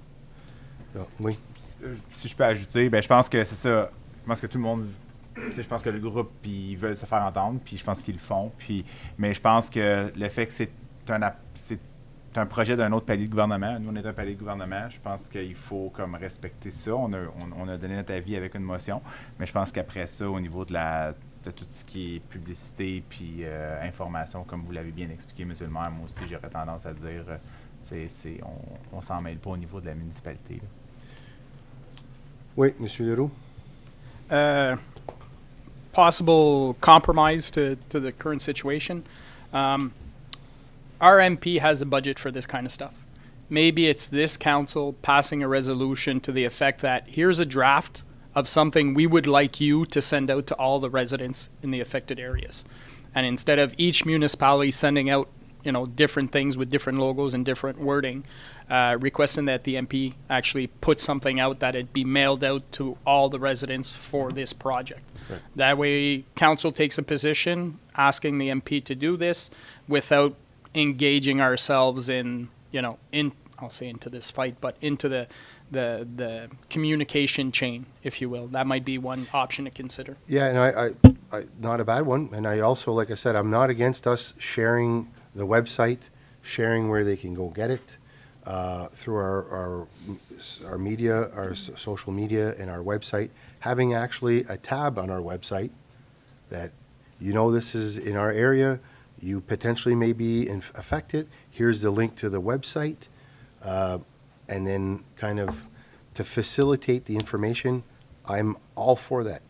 Ah, oui. Si je peux ajouter, ben je pense que c'est ça. Je pense que tout le monde, je pense que le groupe, ils veulent se faire entendre, puis je pense qu'ils le font. Mais je pense que le fait que c'est un projet d'un autre palier de gouvernement, nous on est un palier de gouvernement, je pense qu'il faut comme respecter ça. On a donné notre avis avec une motion, mais je pense qu'après ça, au niveau de tout ce qui est publicité puis information, comme vous l'avez bien expliqué, M. le maire, moi aussi j'aurais tendance à dire, on s'en mêle pas au niveau de la municipalité, là. Oui, M. Leroux? Possible compromise to the current situation. Our MP has a budget for this kind of stuff. Maybe it's this council passing a resolution to the effect that here's a draft of something we would like you to send out to all the residents in the affected areas. And instead of each municipality sending out, different things with different logos and different wording, requesting that the MP actually put something out that it be mailed out to all the residents for this project. Right. That way, council takes a position asking the MP to do this without engaging ourselves in, I'll say into this fight, but into the communication chain, if you will. That might be one option to consider. Yeah, and I not a bad one. And I also, like I said, I'm not against us sharing the website, sharing where they can go get it through our media, our social media, and our website. Having actually a tab on our website that, this is in our area, you potentially may be affected. Here's the link to the website. And then kind of to facilitate the information, I'm all for that,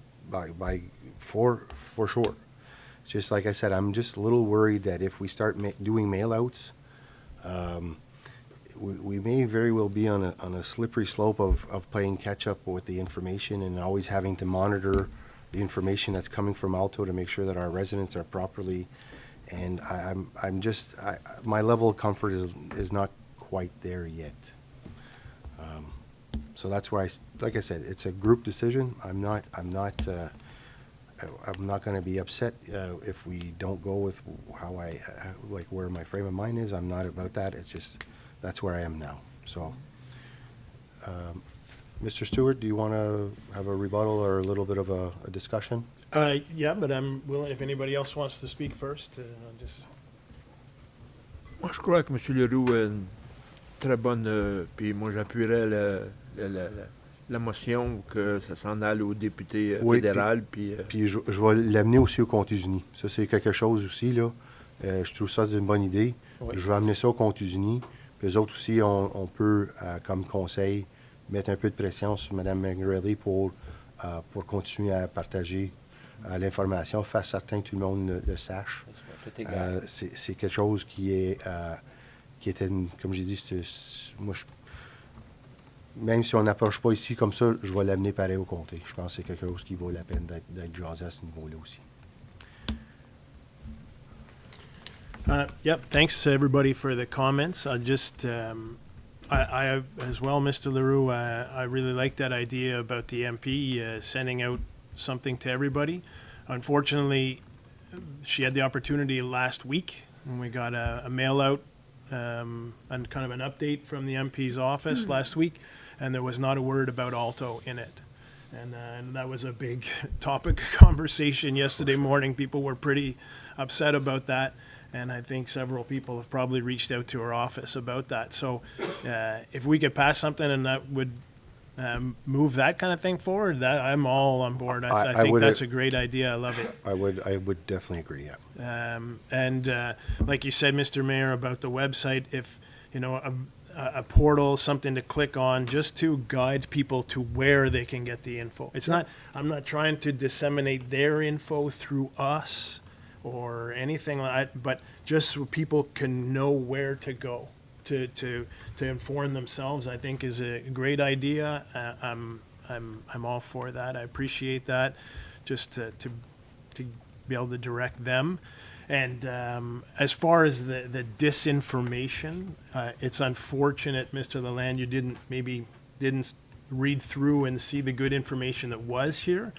for sure. It's just like I said, I'm just a little worried that if we start doing mail-outs, we may very well be on a slippery slope of playing catch-up with the information and always having to monitor the information that's coming from Alto to make sure that our residents are properly. And my level of comfort is not quite there yet. So that's where like I said, it's a group decision. I'm not going to be upset if we don't go with how where my frame of mind is. I'm not about that. It's just that's where I am now. So, Mr. Stewart, do you want to have a rebuttal or a little bit of a discussion? Yeah, but I'm willing, if anybody else wants to speak first, I'll just... Moi, je crois que M. Leroux a une très bonne... puis moi, j'appuierais la motion que ça s'en aille au député fédéral. Puis je vais l'amener aussi aux comptes unis. Ça, c'est quelque chose aussi, là. Je trouve ça une bonne idée. Oui. Je vais amener ça aux comptes unis. Puis eux autres aussi, on peut, comme conseil, mettre un peu de pression sur Mme McGrady pour continuer à partager l'information, faire certain que tout le monde le sache. C'est quelque chose qui était, comme j'ai dit, moi, même si on n'approche pas ici comme ça, je vais l'amener pareil au comté. Je pense que c'est quelque chose qui vaut la peine d'être jasé à ce niveau-là aussi. Yep, thanks everybody for the comments. I just, I as well, Mr. Leroux, I really like that idea about the MP sending out something to everybody. Unfortunately, she had the opportunity last week when we got a mail out and kind of an update from the MP's office last week, and there was not a word about Alto in it. And that was a big topic of conversation yesterday morning. People were pretty upset about that. And I think several people have probably reached out to our office about that. So if we could pass something and that would move that kind of thing forward, that I'm all on board. I think that's a great idea. I love it. I would definitely agree, yeah. And like you said, Mr. Mayor, about the website, if, a portal, something to click on, just to guide people to where they can get the info. It's not, I'm not trying to disseminate their info through us or anything like that, but just so people can know where to go to inform themselves, I think is a great idea. I'm all for that. I appreciate that, just to be able to direct them. And as far as the disinformation, it's unfortunate, Mr. Lalande, you didn't read through and see the good information that was here.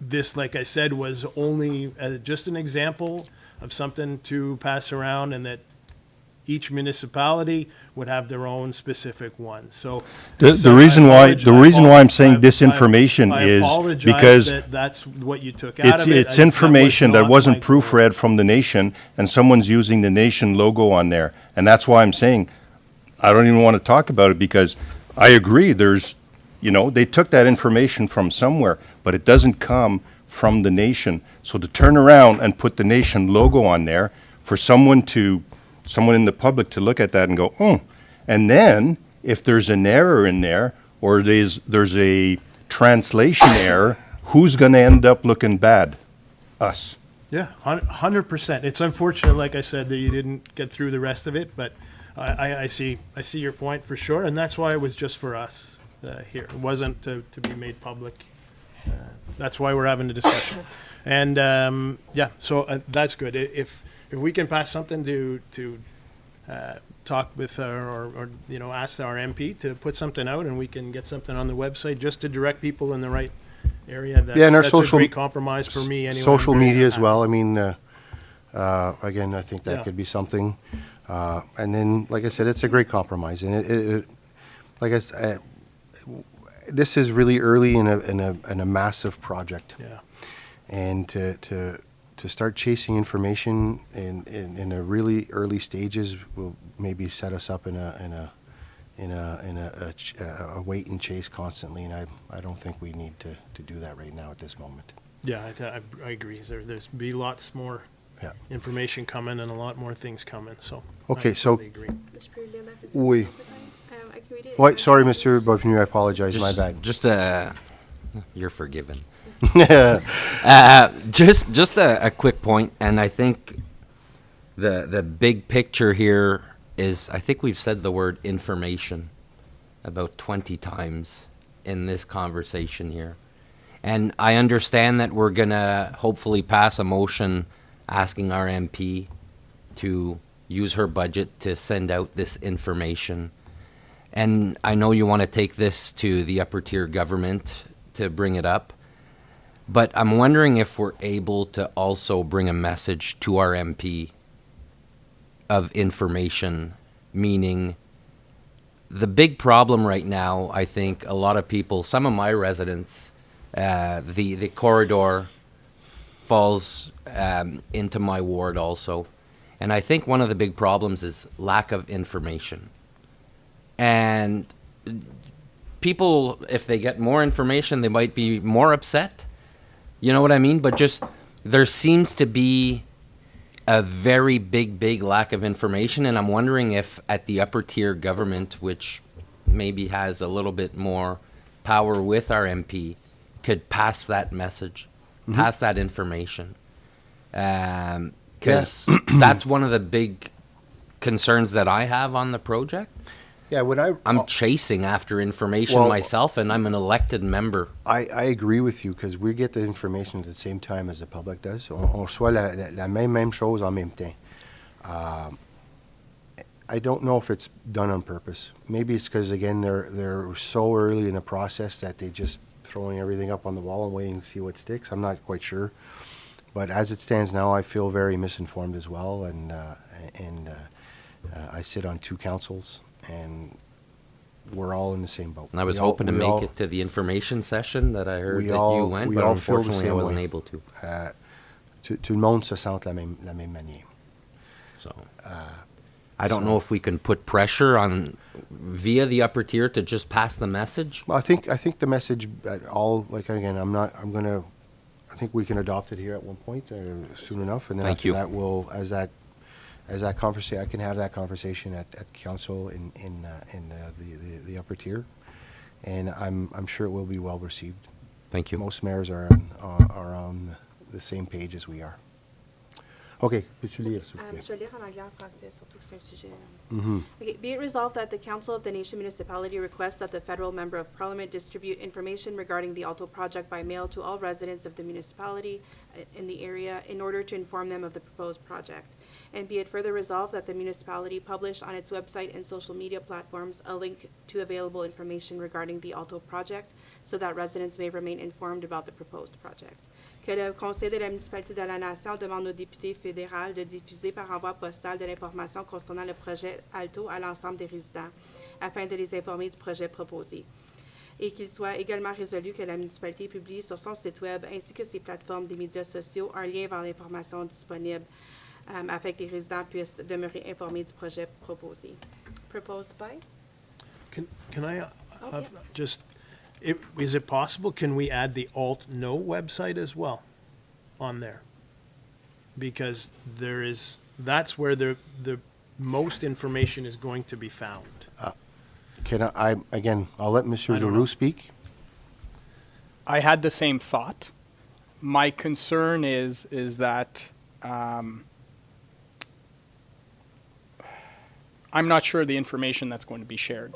This, like I said, was only just an example of something to pass around, and that each municipality would have their own specific one. So The reason why I'm saying this information is because that's what you took out of it. it's information that wasn't my goal. proofread from the nation, and someone's using the nation logo on there. And that's why I'm saying, I don't even want to talk about it, because I agree, they took that information from somewhere, but it doesn't come from the nation. So to turn around and put the nation logo on there, for someone in the public to look at that and go, oh, and then if there's an error in there, or there's a translation error, who's going to end up looking bad? Us. Yeah, 100%. It's unfortunate, like I said, that you didn't get through the rest of it, but I see your point for sure, and that's why it was just for us here. It wasn't to be made public. That's why we're having the discussion. And so that's good. If we can pass something to talk with or ask our MP to put something out, and we can get something on the website just to direct people in the right area. And our that's a great compromise for me anyway. Social media as well. I mean, again, I think that could be something. And then, like I said, it's a great compromise. And this is really early in a massive project. Yeah. And to start chasing information in a really early stages will maybe set us up in a wait and chase constantly, and I don't think we need to do that right now at this moment. Yeah, I agree. There's be lots more information coming and a lot more things coming. So okay, I so totally agree. oui. Wait, sorry, Mr. Bovenu, I apologize. My bad. You're forgiven. Yeah. Just a quick point, and I think the big picture here is, I think we've said the word information about 20 times in this conversation here. And I understand that we're going to hopefully pass a motion asking our MP to use her budget to send out this information. And I know you want to take this to the upper tier government to bring it up. But I'm wondering if we're able to also bring a message to our MP of information, meaning the big problem right now, I think a lot of people, some of my residents, the corridor falls into my ward also. And I think one of the big problems is lack of information. And people, if they get more information, they might be more upset. You know what I mean? But just, there seems to be a very big lack of information. And I'm wondering if at the upper tier government, which maybe has a little bit more power with our MP, could pass that message, pass that information. Because that's one of the big concerns that I have on the project. Yeah, I'm chasing after information myself, and I'm an elected member. I agree with you, because we get the information at the same time as the public does. On reçoit la même chose en même temps. I don't know if it's done on purpose. Maybe it's because, again, they're so early in the process that they just throwing everything up on the wall and waiting to see what sticks. I'm not quite sure. But as it stands now, I feel very misinformed as well, and I sit on 2 councils. And we're all in the same boat. I was hoping to make it to the information session that I heard that you went, but unfortunately I wasn't able to. Tout le monde se sent la même manière. So, I don't know if we can put pressure on via the upper tier to just pass the message. Well, I think the message at all, like, again, I think we can adopt it here at one point soon enough, and then after that we'll, as that conversation, I can have that conversation at council in the upper tier, and I'm sure it will be well received. Thank you. Most mayors are on the same page as we are. OK, peux-tu lire, s'il vous plaît? Je vais lire en anglais, en français, surtout que c'est un sujet. Okay, be it resolved that the Council of the Nation Municipality requests that the Federal Member of Parliament distribute information regarding the Alto project by mail to all residents of the municipality in the area in order to inform them of the proposed project. And be it further resolved that the municipality publish on its website and social media platforms a link to available information regarding the Alto project so that residents may remain informed about the proposed project. Que le Conseil de la municipalité de la Nation demande au député fédéral de diffuser par envoi postal de l'information concernant le projet Alto à l'ensemble des résidents afin de les informer du projet proposé. Et qu'il soit également résolu que la municipalité publie sur son site web ainsi que ses plateformes des médias sociaux un lien vers l'information disponible afin que les résidents puissent demeurer informés du projet proposé. Proposed by? Can I yeah. just, is it possible, can we add the Alt No website as well on there? Because that's where the most information is going to be found. I'll let Monsieur I don't Leroux know. speak. I had the same thought. My concern is that I'm not sure the information that's going to be shared.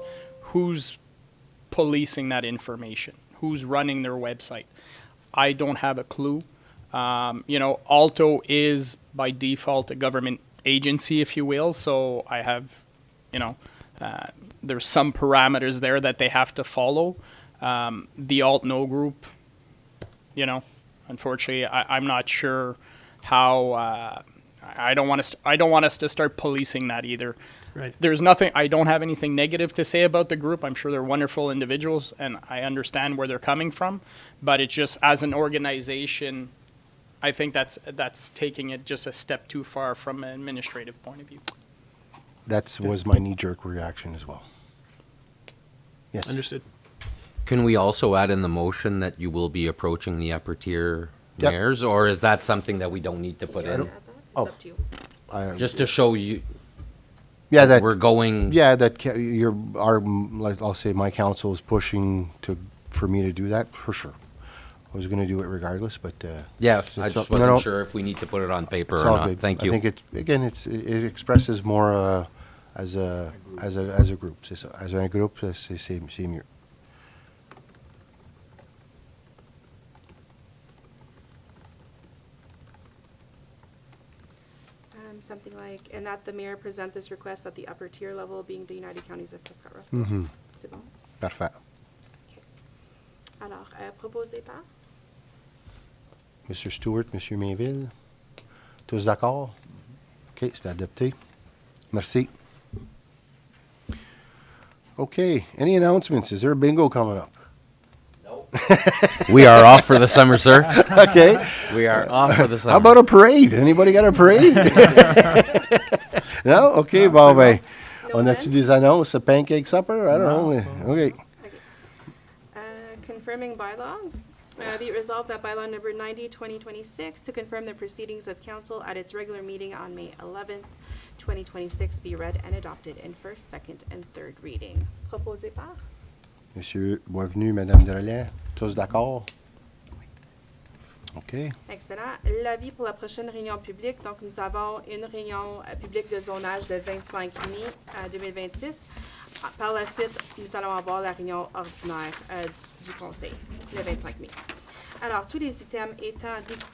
Who's policing that information? Who's running their website? I don't have a clue. Alto is by default a government agency, if you will. So I have, there's some parameters there that they have to follow. The Alt No group, unfortunately, I'm not sure how. I don't want us to start policing that either. Right. There's nothing. I don't have anything negative to say about the group. I'm sure they're wonderful individuals, and I understand where they're coming from. But it's just as an organization, I think that's taking it just a step too far from an administrative point of view. That was my knee-jerk reaction as well. Yes. Understood. Can we also add in the motion that you will be approaching the upper tier Yep. mayors, or is that something that we don't need to put in? It's Oh. up to you. Just to show you that we're going. Yeah, I'll say my council is pushing for me to do that for sure. I was going to do it regardless, but Yeah, it's I up- just no, wasn't no. sure if we need to put it on paper It's or all not. good. Thank you. I think it expresses more as a group. C'est ça. As un groupe, c'est mieux. Something like, and that the mayor present this request at the upper tier level, being the United Counties of Prescott-Russell. Mhm. C'est bon? Parfait. Alors, proposé par? Monsieur Stewart, Monsieur Mainville, tous d'accord? OK, c'est adopté. Merci. OK, any announcements? Is there a bingo coming up? We are off for the summer, sir. OK. We are off for the summer. How about a parade? Anybody got a parade? No? OK, bon, ben, on a-tu des annonces? A pancake supper? I don't know. OK. Confirming bylaw. Be it resolved that bylaw number 90, 2026, to confirm the proceedings of council at its regular meeting on May 11th, 2026, be read and adopted in first, second, and third reading. Proposé par? Monsieur Boisvenu, Madame Delay, tous d'accord? OK. Excellent. L'avis pour la prochaine réunion publique. Donc, nous avons une réunion publique de zonage le 25 mai 2026. Par la suite, nous allons avoir la réunion ordinaire du Conseil le 25 mai. Alors, tous les items étant découlés,